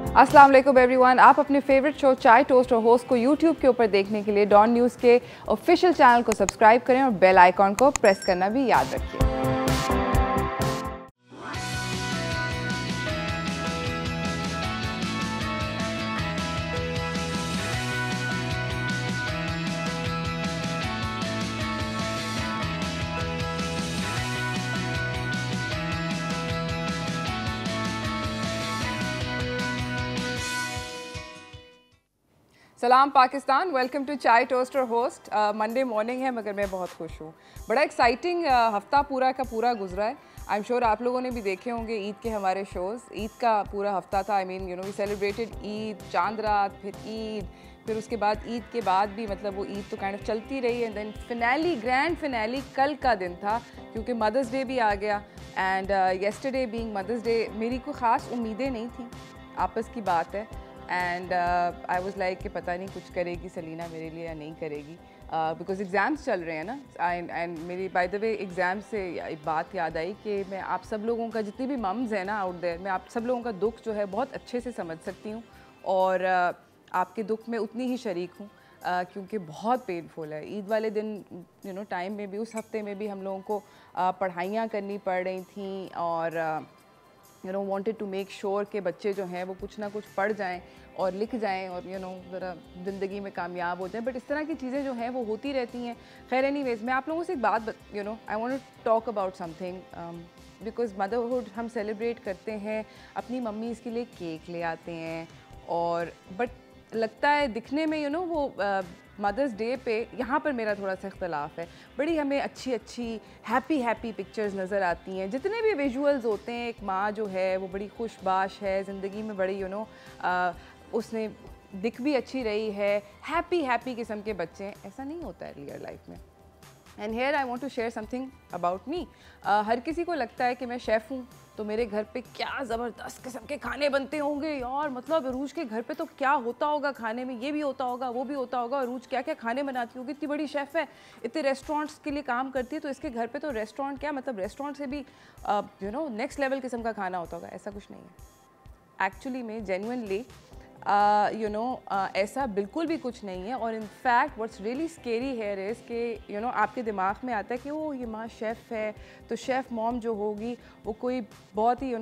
अस्सलाम वालेकुम एवरीवन। आप अपने फेवरेट शो चाय टोस्ट और होस्ट को यूट्यूब के ऊपर देखने के लिए डॉन न्यूज़ के ऑफिशियल चैनल को सब्सक्राइब करें और बेल आइकॉन को प्रेस करना भी याद रखिए। सलाम पाकिस्तान, वेलकम टू चाय टोस्ट और होस्ट। मंडे मॉर्निंग है मगर मैं बहुत खुश हूँ। बड़ा एक्साइटिंग हफ्ता पूरा का पूरा गुजरा है। आई एम श्योर आप लोगों ने भी देखे होंगे ईद के हमारे शोज़। ईद का पूरा हफ्ता था। I mean we celebrated Eid, Chand Raat, फिर ईद, फिर उसके बाद ईद के बाद भी मतलब वो ईद तो काइंड ऑफ चलती रही है। देन फिनैली, ग्रैंड फिनैली कल का दिन था क्योंकि मदर्स डे भी आ गया। And yesterday being mother's day मेरी कोई ख़ास उम्मीदें नहीं थी, आपस की बात है। एंड आई वाज लाइक कि पता नहीं कुछ करेगी सलीना मेरे लिए या नहीं करेगी, बिकॉज एग्ज़ाम्स चल रहे हैं ना। एंड मेरी बाय द वे एग्ज़ाम से एक बात याद आई कि मैं आप सब लोगों का, जितनी भी मम्स हैं ना आउट देयर, मैं आप सब लोगों का दुख जो है बहुत अच्छे से समझ सकती हूँ और आपके दुख में उतनी ही शरीक हूँ क्योंकि बहुत पेनफुल है। ईद वाले दिन टाइम में भी, उस हफ्ते में भी हम लोगों को पढ़ाइयाँ करनी पड़ रही थी और वांटेड टू मेक श्योर कि बच्चे जो हैं वो कुछ ना कुछ पढ़ जाएं और लिख जाएं और ज़रा ज़िंदगी में कामयाब हो जाएं। बट इस तरह की चीज़ें जो हैं वो होती रहती हैं। खैर एनीवेज़, मैं आप लोगों से एक बात I want to talk about something because motherhood हम सेलिब्रेट करते हैं, अपनी मम्मी इसके लिए केक ले आते हैं और बट लगता है दिखने में वो मदर्स डे पे यहाँ पर मेरा थोड़ा सा इख्तलाफ है। बड़ी हमें अच्छी अच्छी हैप्पी पिक्चर्स नज़र आती हैं, जितने भी विजुअल्स होते हैं। एक माँ जो है वो बड़ी खुशबाश है, ज़िंदगी में बड़ी उसने दिख भी अच्छी रही है, हैप्पी किस्म के बच्चे हैं। ऐसा नहीं होता है रियल लाइफ में। And here I want to share something about me. हर किसी को लगता है कि मैं शेफ़ हूँ तो मेरे घर पे क्या ज़बरदस्त किस्म के खाने बनते होंगे यार। मतलब अरूज के घर पे तो क्या होता होगा खाने में, ये भी होता होगा, वो भी होता होगा। अरूज क्या क्या खाने बनाती होगी, इतनी बड़ी शेफ़ है, इतने रेस्टोरेंट्स के लिए काम करती है, तो इसके घर पे तो रेस्टोरेंट क्या, मतलब रेस्टोरेंट से भी नेक्स्ट लेवल किस्म का खाना होता होगा। ऐसा कुछ नहीं है एक्चुअली में, जेन्युइनली ऐसा बिल्कुल भी कुछ नहीं है। और in fact what's really scary here is कि आपके दिमाग में आता है कि वो ये माँ शेफ़ है तो शेफ़ मॉम जो होगी वो कोई बहुत ही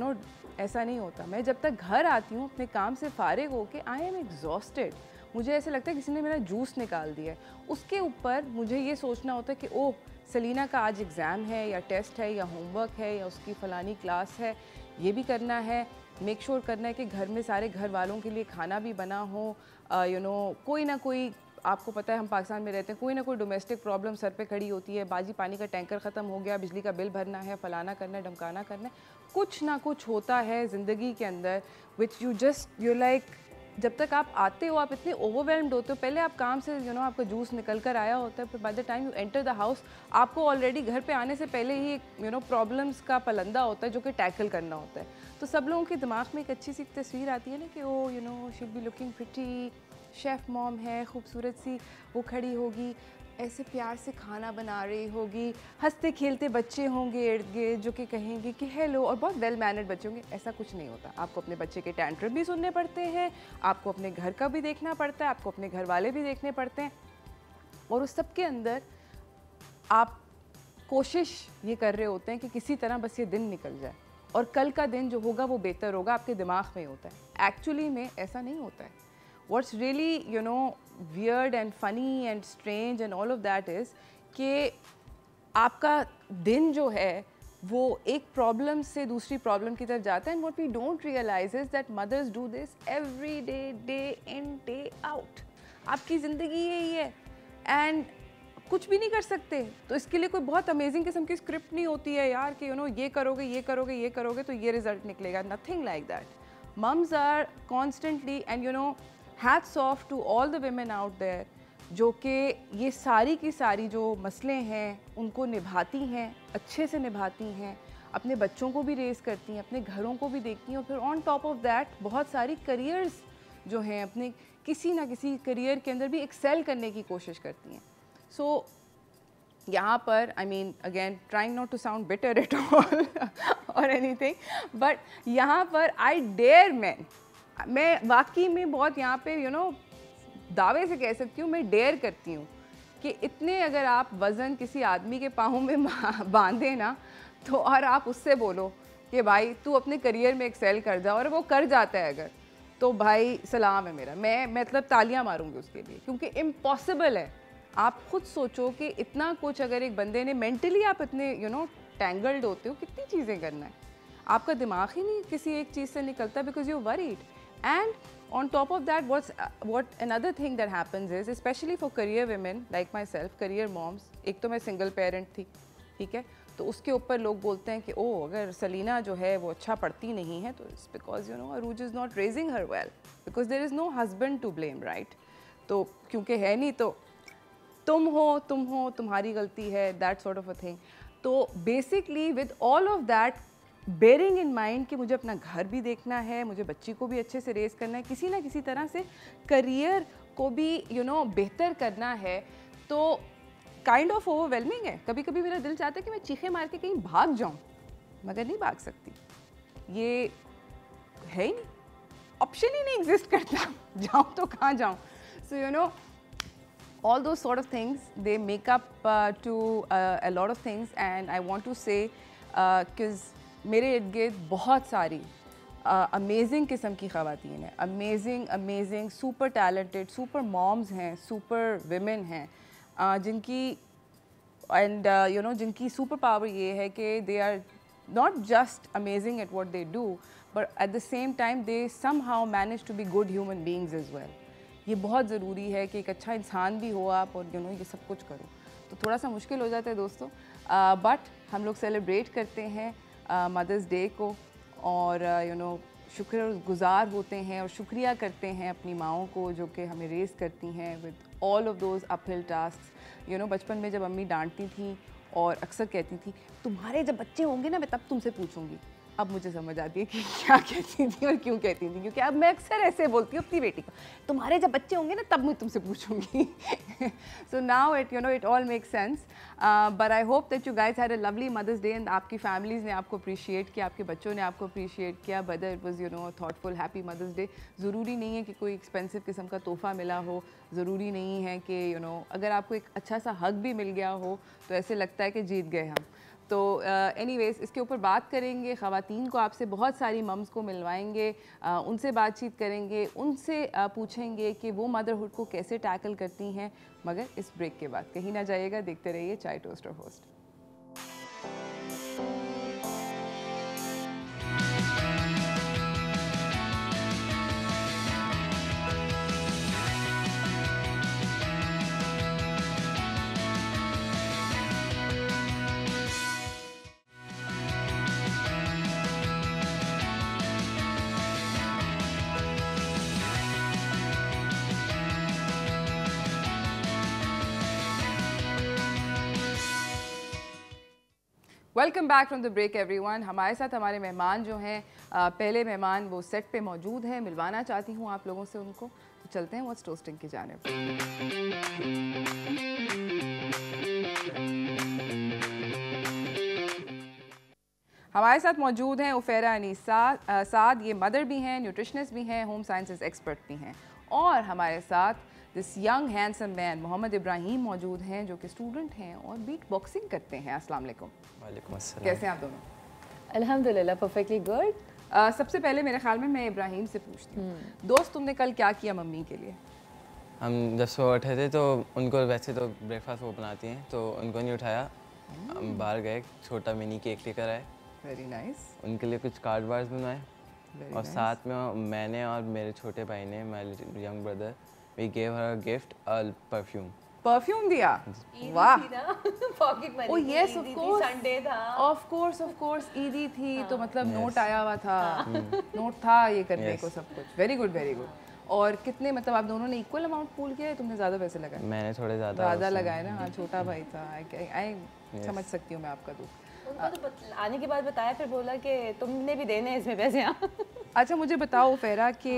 ऐसा नहीं होता। मैं जब तक घर आती हूँ अपने काम से फारिग होके, आई एम एग्जॉस्टेड। मुझे ऐसे लगता है किसी ने मेरा जूस निकाल दिया है। उसके ऊपर मुझे ये सोचना होता है कि ओह सलीना का आज एग्ज़ाम है या टेस्ट है या होमवर्क है या उसकी फ़लानी क्लास है, ये भी करना है, मेक श्योर करना है कि घर में सारे घर वालों के लिए खाना भी बना हो। कोई ना कोई, आपको पता है हम पाकिस्तान में रहते हैं, कोई ना कोई डोमेस्टिक प्रॉब्लम सर पे खड़ी होती है। बाजी पानी का टैंकर ख़त्म हो गया, बिजली का बिल भरना है, फलाना करना है, ढमकाना करना है, कुछ ना कुछ होता है ज़िंदगी के अंदर विच यू लाइक जब तक आप आते हो आप इतने ओवरवेल्म्ड होते हो। पहले आप काम से आपका जूस निकल कर आया होता है, फिर by the time you enter the house आपको ऑलरेडी घर पे आने से पहले ही प्रॉब्लम्स का पलंदा होता है जो कि टैकल करना होता है। तो सब लोगों के दिमाग में एक अच्छी सी तस्वीर आती है ना कि oh she be looking pretty, chef mom है, खूबसूरत सी वो खड़ी होगी, ऐसे प्यार से खाना बना रही होगी, हंसते खेलते बच्चे होंगे इर्द गिर्द जो कि कहेंगे कि हेलो, और बहुत वेल मैनर्ड बच्चे होंगे। ऐसा कुछ नहीं होता। आपको अपने बच्चे के टैंट्रम भी सुनने पड़ते हैं, आपको अपने घर का भी देखना पड़ता है, आपको अपने घर वाले भी देखने पड़ते हैं और उस सब के अंदर आप कोशिश ये कर रहे होते हैं कि किसी तरह बस ये दिन निकल जाए और कल का दिन जो होगा वो बेहतर होगा। आपके दिमाग में होता है, एक्चुअली में ऐसा नहीं होता है। What's really weird and funny and strange and all of that is कि आपका दिन जो है वो एक प्रॉब्लम से दूसरी प्रॉब्लम की तरफ जाता है। and what we don't realize is that mothers do this every day, day in day out। आपकी ज़िंदगी यही है एंड कुछ भी नहीं कर सकते। तो इसके लिए कोई बहुत अमेजिंग किस्म की स्क्रिप्ट नहीं होती है यार कि ये करोगे ये करोगे ये करोगे तो ये रिजल्ट निकलेगा। Nothing like that. Mums are constantly and hats off to all the women out there जो कि ये सारी की सारी जो मसले हैं उनको निभाती हैं, अच्छे से निभाती हैं, अपने बच्चों को भी रेज़ करती हैं, अपने घरों को भी देखती हैं और फिर ऑन टॉप ऑफ दैट बहुत सारी करियर्स जो हैं अपने किसी ना किसी करियर के अंदर भी एक्सेल करने की कोशिश करती हैं। सो यहाँ पर I mean again trying not to sound bitter at all और एनीथिंग, बट यहाँ पर आई डेयर मैन मैं वाकई में बहुत यहाँ पे दावे से कह सकती हूँ, मैं डेयर करती हूँ कि इतने अगर आप वज़न किसी आदमी के पाँव में बांधे ना, तो और आप उससे बोलो कि भाई तू अपने करियर में एक्सेल कर जा, और वो कर जाता है अगर, तो भाई सलाम है मेरा, मैं मतलब तालियां मारूंगी उसके लिए, क्योंकि इम्पॉसिबल है। आप खुद सोचो कि इतना कुछ अगर एक बंदे ने, मेंटली आप इतने टैंगल्ड होते हो, कितनी चीज़ें करना है, आपका दिमाग ही नहीं किसी एक चीज़ से निकलता, because you worried. And on top of that, what another thing that happens is, especially for career women like myself, career moms, एक तो मैं सिंगल पेरेंट थी, ठीक है, तो उसके ऊपर लोग बोलते हैं कि ओह अगर सलीना जो है वो अच्छा पढ़ती नहीं है तो it's because Arooj is not raising her well, because there is no husband to blame, right. तो क्योंकि है नहीं तो तुम हो तुम्हारी गलती है, that sort of a thing. तो basically with all of that bearing in mind कि मुझे अपना घर भी देखना है, मुझे बच्ची को भी अच्छे से रेस करना है, किसी ना किसी तरह से करियर को भी बेहतर करना है, तो काइंड ऑफ ओवरवेलमिंग है। कभी कभी मेरा दिल चाहता है कि मैं चीखे मार के कहीं भाग जाऊं, मगर नहीं भाग सकती, ये है ही नहीं, ऑप्शन ही नहीं एग्जिस्ट करता। जाऊं तो कहाँ जाऊं? सो all those sort of things, they make up to a lot of things, and I want to say because मेरे इर्द गिर्द बहुत सारी अमेजिंग किस्म की ख़वातीन हैं, amazing super talented super moms हैं, सुपर विमेन हैं, जिनकी एंड जिनकी सुपर पावर ये है कि they are not just amazing at what they do, but at the same time they somehow manage to be good human beings as well. ये बहुत ज़रूरी है कि एक अच्छा इंसान भी हो आप, और ये सब कुछ करो, तो थोड़ा सा मुश्किल हो जाता है दोस्तों, बट हम लोग सेलिब्रेट करते हैं मदर्स डे को, और शुक्रगुज़ार होते हैं और शुक्रिया करते हैं अपनी माओं को जो कि हमें रेस करती हैं with all of those uphill task. बचपन में जब अम्मी डांटती थी और अक्सर कहती थी तुम्हारे जब बच्चे होंगे ना मैं तब तुमसे पूछूंगी, अब मुझे समझ आती है कि क्या कहती थी और क्यों कहती थी, क्योंकि अब मैं अक्सर ऐसे बोलती हूँ अपनी बेटी को, तुम्हारे जब बच्चे होंगे ना तब मैं तुमसे पूछूंगी। So now it all make sense, but I hope that you guys had a lovely mother's day, and आपकी फैमिलीज़ ने आपको अप्रिशिएट किया, आपके बच्चों ने आपको अप्रिशिएट किया, whether it was thoughtful happy mother's day. ज़रूरी नहीं है कि कोई एक्सपेंसिव किस्म का तोहफ़ा मिला हो, ज़रूरी नहीं है कि अगर आपको एक अच्छा सा हक भी मिल गया हो तो ऐसे लगता है कि जीत गए हम। तो एनीवेज़ इसके ऊपर बात करेंगे, ख़वातीन को आपसे बहुत सारी मम्स को मिलवाएंगे, उनसे बातचीत करेंगे, उनसे पूछेंगे कि वो मदरहुड को कैसे टैकल करती हैं, मगर इस ब्रेक के बाद कहीं ना जाइएगा, देखते रहिए चाय टोस्ट और host. Welcome back from the break everyone. हमारे साथ हमारे मेहमान जो हैं, पहले मेहमान वो सेट पे मौजूद हैं, मिलवाना चाहती हूँ आप लोगों से उनको, तो चलते हैं व्हाट्स टोस्टिंग की जानिब। हमारे साथ मौजूद हैं उफेरा अनीसा साद, ये मदर भी हैं, न्यूट्रिशनिस्ट भी हैं, होम साइंसेस एक्सपर्ट भी हैं, और हमारे साथ this young handsome man Mohammad Ibrahim मौजूद हैं जो कि स्टूडेंट हैं और बीट बॉक्सिंग करते हैं। अस्सलाम वालेकुम। वालेकुम अस्सलाम। कैसे हैं आप दोनों? अल्हम्दुलिल्लाह परफेक्टली गुड। सबसे पहले मेरे ख्याल में मैं इब्राहिम से पूछती हूँ, दोस्त तुमने कल क्या किया मम्मी के लिए? हम जब सुबह उठे थे तो उनको वैसे तो ब्रेकफास्ट वो बनाती हैं, तो उनको नहीं उठाया, हम बाहर गए, छोटा मिनी केक लेकर आए, वेरी नाइस। उनके लिए कुछ कार्ड बार्स बनवाए, और साथ में मैंने और मेरे छोटे भाई ने, my young brother, we gave her a gift, a perfume. Perfume दिया? वाह। Pocket money. Oh yes of course, Sunday था। ऑफ कोर्स ईदी थी, तो मतलब नोट आया हुआ था, नोट था ये करने को सब कुछ। Very good very good. और कितने, मतलब आप दोनों ने इक्वल अमाउंट पूल किया है? तुमने ज़्यादा पैसे लगाए? मैंने थोड़े ज़्यादा लगाए ना, हाँ छोटा भाई था, आई समझ सकती हूँ मैं आपका दुख। उनको तो आने के बाद बताया, फिर बोला कि तुमने भी देने इसमें पैसे। अच्छा मुझे बताओ फेरा कि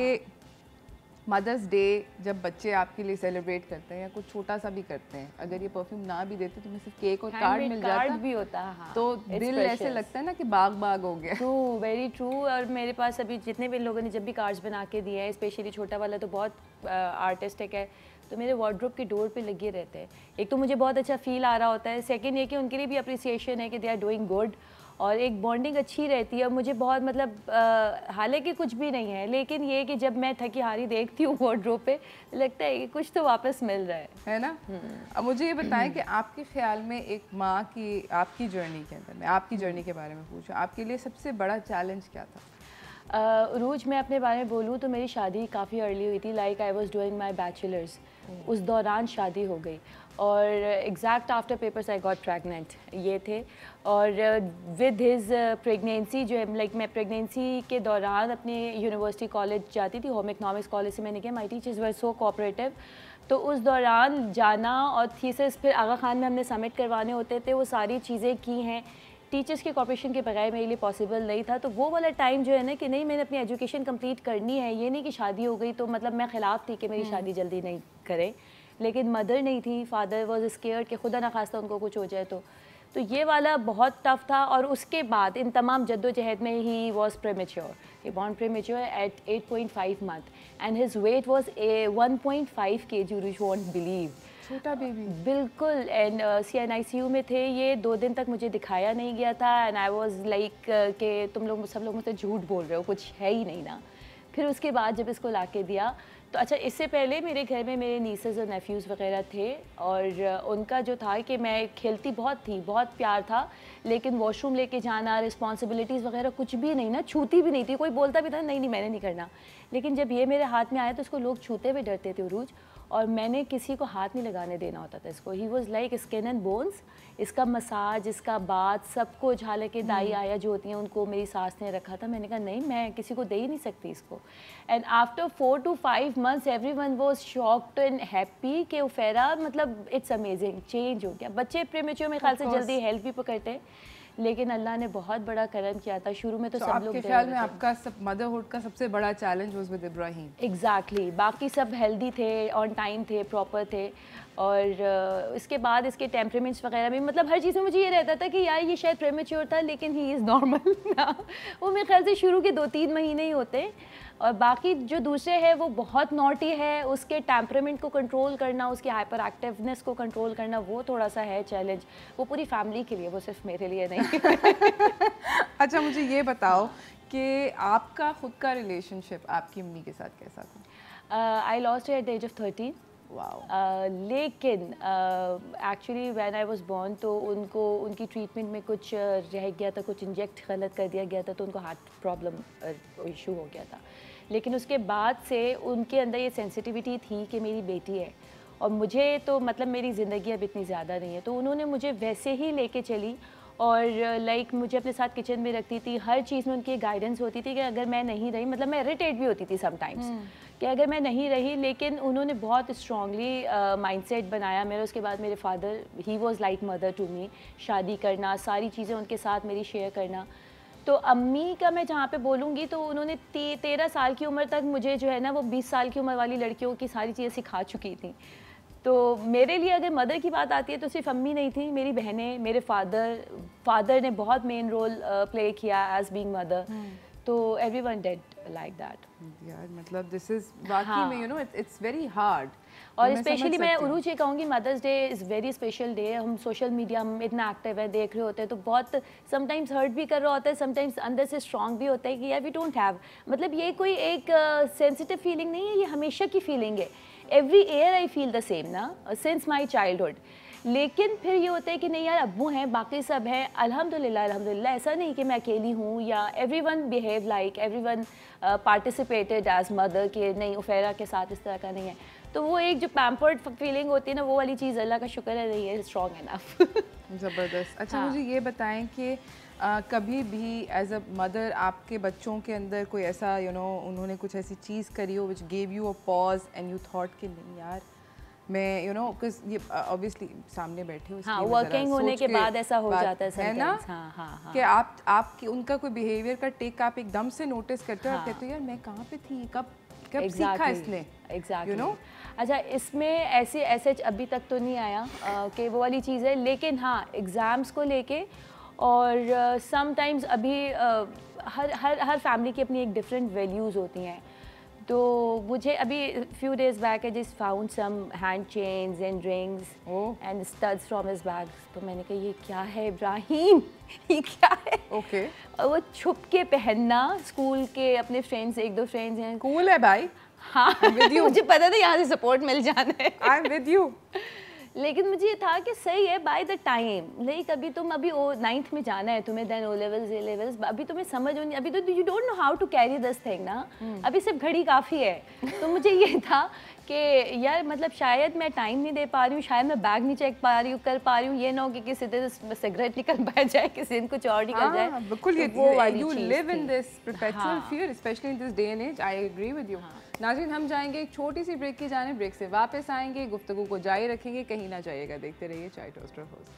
मदर्स डे जब बच्चे आपके लिए सेलिब्रेट करते हैं या कुछ छोटा सा भी करते हैं, अगर ये परफ्यूम ना भी देते तो सिर्फ केक और कार्ड मिल जाता भी होता है, हाँ, तो दिल ऐसे लगता है ना कि बाग बाग हो गया। True, very true. और मेरे पास अभी जितने भी लोगों ने जब भी कार्ड्स बना के दिए हैं, स्पेशली छोटा वाला तो बहुत आर्टिस्टिक है, तो मेरे वार्डरोब के डोर पे लगे रहते हैं। एक तो मुझे बहुत अच्छा फील आ रहा होता है, सेकंड ये कि उनके लिए भी अप्रिसिएशन है कि दे आर डूइंग गुड, और एक बॉन्डिंग अच्छी रहती है। मुझे बहुत मतलब हालांकि कुछ भी नहीं है, लेकिन ये कि जब मैं थकी हारी देखती हूँ वार्डरोब पे, लगता है कि कुछ तो वापस मिल रहा है ना। अब मुझे ये बताएं कि आपके ख्याल में एक माँ की आपकी जर्नी के अंदर, मैं आपकी जर्नी के बारे में पूछूं, आपके लिए सबसे बड़ा चैलेंज क्या था? रूज, मैं अपने बारे में बोलूँ तो मेरी शादी काफ़ी अर्ली हुई थी। Like I was doing my bachelors, उस दौरान शादी हो गई, और exact after papers I got pregnant ये थे। और विद हिज प्रेगनेंसी जो है, लाइक मैं प्रेगनेंसी के दौरान अपने यूनिवर्सिटी कॉलेज जाती थी, होम इकनॉमिक्स कॉलेज से मैंने किया। My teachers were so cooperative, तो उस दौरान जाना और थीसिस फिर आगा खान में हमने सबमिट करवाने होते थे, वो सारी चीज़ें की हैं। टीचर्स के कॉपरेशन के बगैर मेरे लिए पॉसिबल नहीं था। तो वो वाला टाइम जो है ना कि नहीं, मैंने अपनी एजुकेशन कंप्लीट करनी है, ये नहीं कि शादी हो गई तो मतलब मैं ख़िलाफ़ थी कि मेरी शादी जल्दी नहीं करें, लेकिन मदर नहीं थी, फादर वॉज स्केयर्ड कि खुदा ना खास्ता उनको कुछ हो जाए। तो ये वाला बहुत टफ था। और उसके बाद इन तमाम जद्दोजहद में he was premature, he born premature at 8.5 month and his weight was 1.5 kg, you won't believe, छोटा बेबी। बिल्कुल। एंड CNICU में थे ये, 2 दिन तक मुझे दिखाया नहीं गया था। एंड आई वॉज लाइक कि तुम लोग सब लोग मुझसे झूठ बोल रहे हो, कुछ है ही नहीं ना। फिर उसके बाद जब इसको ला के दिया तो अच्छा, इससे पहले मेरे घर में मेरे नीसेस और नेफ्यूज़ वगैरह थे, और उनका जो था कि मैं खेलती बहुत थी, बहुत प्यार था, लेकिन वॉशरूम लेके जाना, रिस्पॉन्सिबिलिटीज़ वगैरह कुछ भी नहीं ना, छूती भी नहीं थी। कोई बोलता भी था नहीं नहीं मैंने नहीं करना, लेकिन जब ये मेरे हाथ में आया तो इसको लोग छूते हुए डरते थे उरूज, और मैंने किसी को हाथ नहीं लगाने देना होता था इसको। He was like skin and bones. इसका मसाज, इसका बात, सब कुछ, हालांकि दाई आया जो होती हैं उनको मेरी सास ने रखा था। मैंने कहा नहीं, मैं किसी को दे ही नहीं सकती इसको। And after 4 to 5 months everyone was shocked and happy कि उफेरा, मतलब इट्स अमेजिंग, चेंज हो गया। बच्चे प्रीमेच्योर में ख्याल से जल्दी हेल्प भी पकड़ते हैं, लेकिन अल्लाह ने बहुत बड़ा करम किया था। शुरू में तो सब लोग आपके ख्याल में आपका सब मदरहुड का सबसे बड़ा challenge was with Ibrahim? Exactly. बाकी सब हेल्दी थे, ऑन टाइम थे, प्रॉपर थे, और इसके बाद इसके टेम्परामेंट्स वगैरह भी, मतलब हर चीज़ में मुझे ये रहता था कि यार ये शायद प्रीमेच्योर था, लेकिन ही इज़ नॉर्मल ना। वो मेरे ख्याल से शुरू के 2-3 महीने ही होते, और बाकी जो दूसरे है वो बहुत नॉटी है। उसके टेम्परामेंट को कंट्रोल करना, उसकी हाइपर एक्टिवनेस को कंट्रोल करना, वो थोड़ा सा है चैलेंज। वो पूरी फैमिली के लिए, वो सिर्फ मेरे लिए नहीं। अच्छा, मुझे ये बताओ कि आपका खुद का रिलेशनशिप आपकी मम्मी के साथ कैसा था? I lost at the age of 13। लेकिन actually when I was born तो उनको उनकी ट्रीटमेंट में कुछ रह गया था, कुछ इंजेक्ट गलत कर दिया गया था, तो उनको हार्ट प्रॉब्लम इशू हो गया था। लेकिन उसके बाद से उनके अंदर ये सेंसिटिविटी थी कि मेरी बेटी है, और मुझे तो मतलब मेरी ज़िंदगी अब इतनी ज़्यादा नहीं है, तो उन्होंने मुझे वैसे ही लेके चली। और लाइक मुझे अपने साथ किचन में रखती थी, हर चीज़ में उनकी गाइडेंस होती थी कि अगर मैं नहीं रही, मतलब मैं इरिटेट भी होती थी समटाइम्स कि अगर मैं नहीं रही, लेकिन उन्होंने बहुत स्ट्रांगली माइंडसेट बनाया मेरा। उसके बाद मेरे father, he was like mother to me. शादी करना, सारी चीज़ें उनके साथ मेरी शेयर करना। तो अम्मी का मैं जहाँ पे बोलूँगी तो उन्होंने 13 साल की उम्र तक मुझे जो है ना वो 20 साल की उम्र वाली लड़कियों की सारी चीज़ें सिखा चुकी थी। तो मेरे लिए अगर मदर की बात आती है तो सिर्फ अम्मी नहीं थी, मेरी बहनें, मेरे फादर ने बहुत मेन रोल प्ले किया एज बीइंग मदर। तो एवरीवन डिड लाइक दैट। यार मतलब दिस इज वाकई में, you know, it's very hard. और स्पेशली मैं उरूज ये कहूँगी, mother's day is very special day. हम सोशल मीडिया में इतना एक्टिव है, देख रहे होते हैं, तो बहुत समटाइम्स हर्ट भी कर रहा होता है, समटाइम्स अंदर से स्ट्रॉन्ग भी होता है कि यार वी डोंट हैव, मतलब ये कोई एक सेंसिटिव फीलिंग नहीं है, ये हमेशा की फीलिंग है। Every year I feel the same ना, सिंस माई चाइल्डहुड। लेकिन फिर ये होता है कि नहीं यार, अब्बू हैं, बाकी सब हैं, अल्हम्दुलिल्लाह अल्हम्दुलिल्लाह। ऐसा नहीं कि मैं अकेली हूँ, या everyone behave like, everyone participated as mother, कि नहीं उफेरा के साथ इस तरह का नहीं है। तो वो एक जो पैम्पर्ड फीलिंग होती है ना, वो वाली चीज़ अल्लाह का शुक्र है नहीं है स्ट्रॉन्ग इनफ। ज़बरदस्त। अच्छा, मुझे ये बताएं कि कभी भी एज अ मदर आपके बच्चों के अंदर कोई ऐसा, यू नो, उन्होंने कुछ ऐसी चीज़ करी हो which gave you a pause and you thought कि नहीं यार मैं, यू नो, बिकॉज ये ऑब्वियसली सामने बैठे हो, हाँ, वर्किंग होने के बाद ऐसा हो जाता है ना। हाँ, हाँ, हाँ। कि आप उनका कोई बिहेवियर का टेक आप एकदम से नोटिस करते हो, आप कहते हो यार मैं कहाँ पे थी, कब कब सीखा इसने? Exactly, you know. अच्छा, इसमें ऐसे अभी तक तो नहीं आया कि वो वाली चीज़ है, लेकिन हाँ एग्ज़ाम्स को लेके और समटाइम्स अभी हर फैमिली की अपनी एक डिफरेंट वैल्यूज़ होती हैं। तो मुझे अभी few days back I just found some hand chains and rings and studs from his bag. तो मैंने कहा ये क्या है इब्राहिम, ये क्या है? ओके। और वो छुप के पहनना, स्कूल के अपने फ्रेंड्स, एक दो फ्रेंड्स हैं। कूल है भाई। हाँ मुझे पता था यहाँ से सपोर्ट मिल जाना है। I am with you. लेकिन मुझे ये था कि सही है बाय द टाइम, लाइक अभी तुम अभी 9th में जाना है तुम्हें, then O levels A levels, अभी तुम्हें समझ नहीं, अभी तो you don't know how to carry this thing ना, अभी सिर्फ घड़ी काफ़ी है। तो मुझे ये था कि यार मतलब शायद मैं टाइम नहीं दे पा रही हूँ, शायद मैं बैग नहीं चेक कर पा रही हूँ, ये ना हो कि किसी दिन सिगरेट निकल बैठ जाए, किसी दिन कुछ और निकल जाए। बिल्कुल, ये वो वाली यू चीज़ लिव इन थी। This perpetual fear, specially in this day and age. I agree with you. नाज़रीन, हम जाएंगे एक छोटी सी ब्रेक की जाने, ब्रेक से वापस आएंगे, गुफ्तगू को जारी रखेंगे, कहीं ना जाइएगा, देखते रहिए चाय टोस्टर हाउस।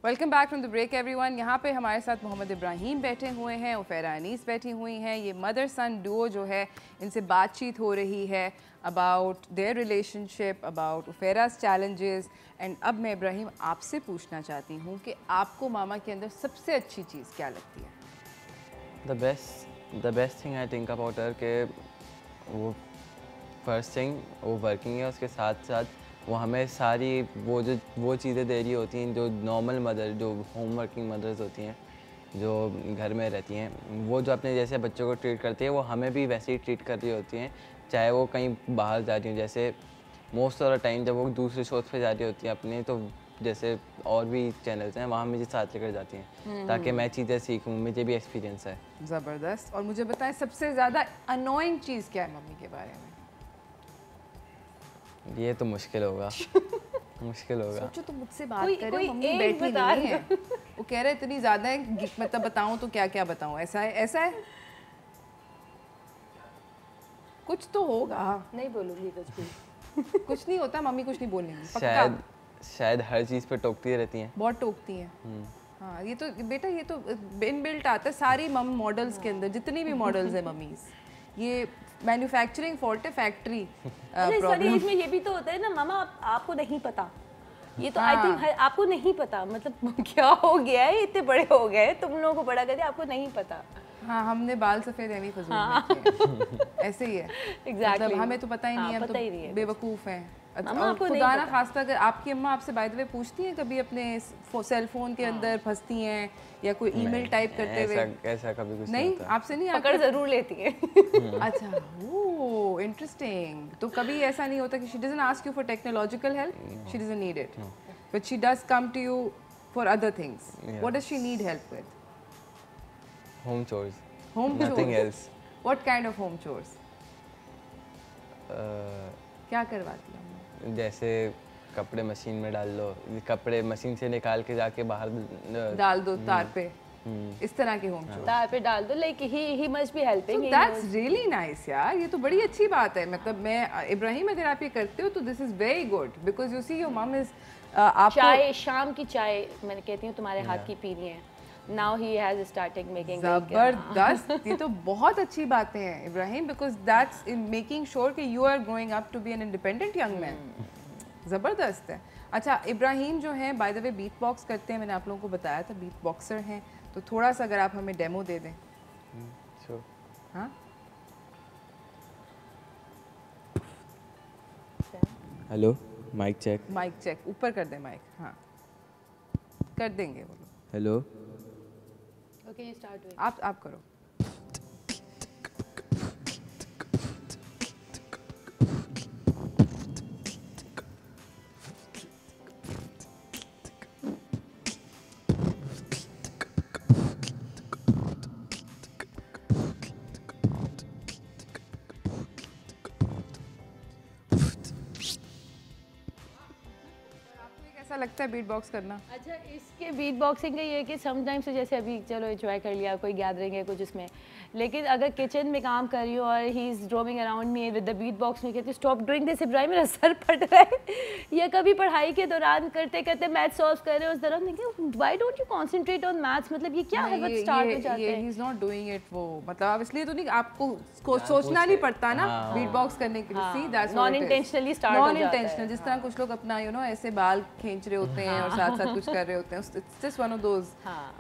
Welcome back from the break everyone. यहाँ पे हमारे साथ मोहम्मद इब्राहिम बैठे हुए हैं, उफेरा अनीस बैठी हुई हैं। ये मदर सन डुओ जो है, इनसे बातचीत हो रही है अबाउट देयर रिलेशनशिप, अबाउट उफेराज चैलेंजेस। एंड अब मैं इब्राहिम आपसे पूछना चाहती हूँ कि आपको मामा के अंदर सबसे अच्छी चीज़ क्या लगती है? The best thing I think about her के वो फर्स्ट थिंग वो वर्किंग है, उसके साथ साथ वो हमें सारी वो चीज़ें दे रही होती हैं जो नॉर्मल मदर, जो होम वर्किंग मदर्स होती हैं, जो घर में रहती हैं, वो जो अपने जैसे बच्चों को ट्रीट करती है, वो हमें भी वैसे ही ट्रीट कर रही होती हैं, चाहे वो कहीं बाहर जा रही हूँ। जैसे मोस्ट ऑफ द टाइम जब वो दूसरे शोज़ पे जा रही होती हैं अपने, तो जैसे और भी चैनल्स हैं, वहाँ मुझे साथ लेकर जाती हैं ताकि मैं चीज़ें सीखूँ, मुझे भी एक्सपीरियंस है। ज़बरदस्त। और मुझे बताएं सबसे ज़्यादा अनोइंग चीज़ क्या है मम्मी के बारे में? ये तो मुश्किल होगा। मुश्किल होगा। सोचो तो मुझसे बात कोई करे, मम्मी एक बैठी बता नहीं है, वो कह रहे इतनी ज़्यादा है, मतलब बताऊँ तो क्या क्या बताऊँ? ऐसा है, ऐसा है, कुछ तो होगा। नहीं बोलूँगी कुछ भी। कुछ नहीं होता, मम्मी कुछ नहीं बोलेंगी पक्का। शायद हर चीज़ पे टोकती रहती हैं, बहुत टोकती हैं। हाँ, ये तो बेटा, ये तो इनबिल्ट आता है सारी मम मॉडल्स के अंदर, जितनी भी मॉडल्स है मम्मीज। ये मैन्युफैक्चरिंग फॉल्ट है, फैक्ट्री प्रॉब्लम। इसमें ये भी तो होता है ना मामा, आपको नहीं पता, ये तो आई थिंक आपको नहीं पता, मतलब क्या हो गया है, इतने बड़े हो गए, तुम लोगों को बड़ा कर दिया, आपको नहीं पता। हाँ, हमने बाल सफ़ेद यानी फजूल में किए। ऐसे ही है एग्जैक्टली, मतलब हमें तो पता ही नहीं है, हम पता ही नहीं तो है बेवकूफ़ हैं। मामा आपको नहीं खुदा ना पता। खास्ता अगर आपकी अम्मा आपसे बाय द वे पूछती हैं कभी अपने सेल फोन के अंदर फंसती हैं या कोई ईमेल टाइप करते हुए? ऐसा कभी कुछ नहीं, होता। आपसे नहीं पकड़ जरूर लेती है। अच्छा, ओह इंटरेस्टिंग। तो कभी ऐसा नहीं होता कि she doesn't ask you for technological help, she doesn't need it, but she does come to you for other things? What does she need help with? Home chores, home nothing chores. Else. What kind of home chores? क्या करवाती है? जैसे कपड़े machine में डाल लो, कपड़े machine से निकाल के जाके बाहर डाल दो तार पे, इस तरह के होम चोर्स तार पे डाल दो, like he must be helping. That's really nice यार, ये तो बड़ी अच्छी बात है। मतलब मैं इब्राहिम, अगर आप ये करते हो तो this is very good, because you see your मम इज चाय, शाम की चाय मैंने कहती हूँ तुम्हारे हाथ की पीनी है। Now he has started making. जबरदस्त। ये तो बहुत अच्छी बातें हैं Ibrahim, because that's in making sure कि you are growing up to be an independent young man. ज़बरदस्त है। अच्छा, इब्राहिम जो हैं by the way beatbox करते हैं, मैंने आप लोगों को बताया था बीट बॉक्सर हैं, तो थोड़ा सा अगर आप हमें डेमो दे दें। हाँ, hello, mic check. Mic check, ऊपर कर दें माइक। हाँ, कर देंगे वो लोग। Hello, okay, you start with. आप करो। कैसा लगता है बीट बॉक्स करना? अच्छा, इसके बीट बॉक्सिंग का ये है कि समटाइम्स जैसे अभी चलो एंजॉय कर लिया, कोई गैदरिंग है कुछ उसमें, लेकिन अगर किचन में काम कर रही हूँ और he is drumming around me with the beatbox में कहती स्टॉप डूइंग दिस इब्राहिम, मेरा सर फट रहा है। या कभी पढ़ाई के दौरान करते करते मैथ सॉल्व कर रहे हो उस दौरान देखिए why don't you concentrate on maths, मतलब ये क्या है, बस स्टार्ट हो जाते हैं। He is not doing it, वो मतलब आप इसलिए तो नहीं, आपको सोचना नहीं पड़ता ना बीट बॉक्स करने के लिए। See that's non intentionally start हो जाता है। नॉन इंटेंशनल, जिस तरह कुछ लोग अपना यू नो ऐसे बाल खींच रहे होते हैं और साथ साथ कुछ कर रहे होते हैं, it's just one of those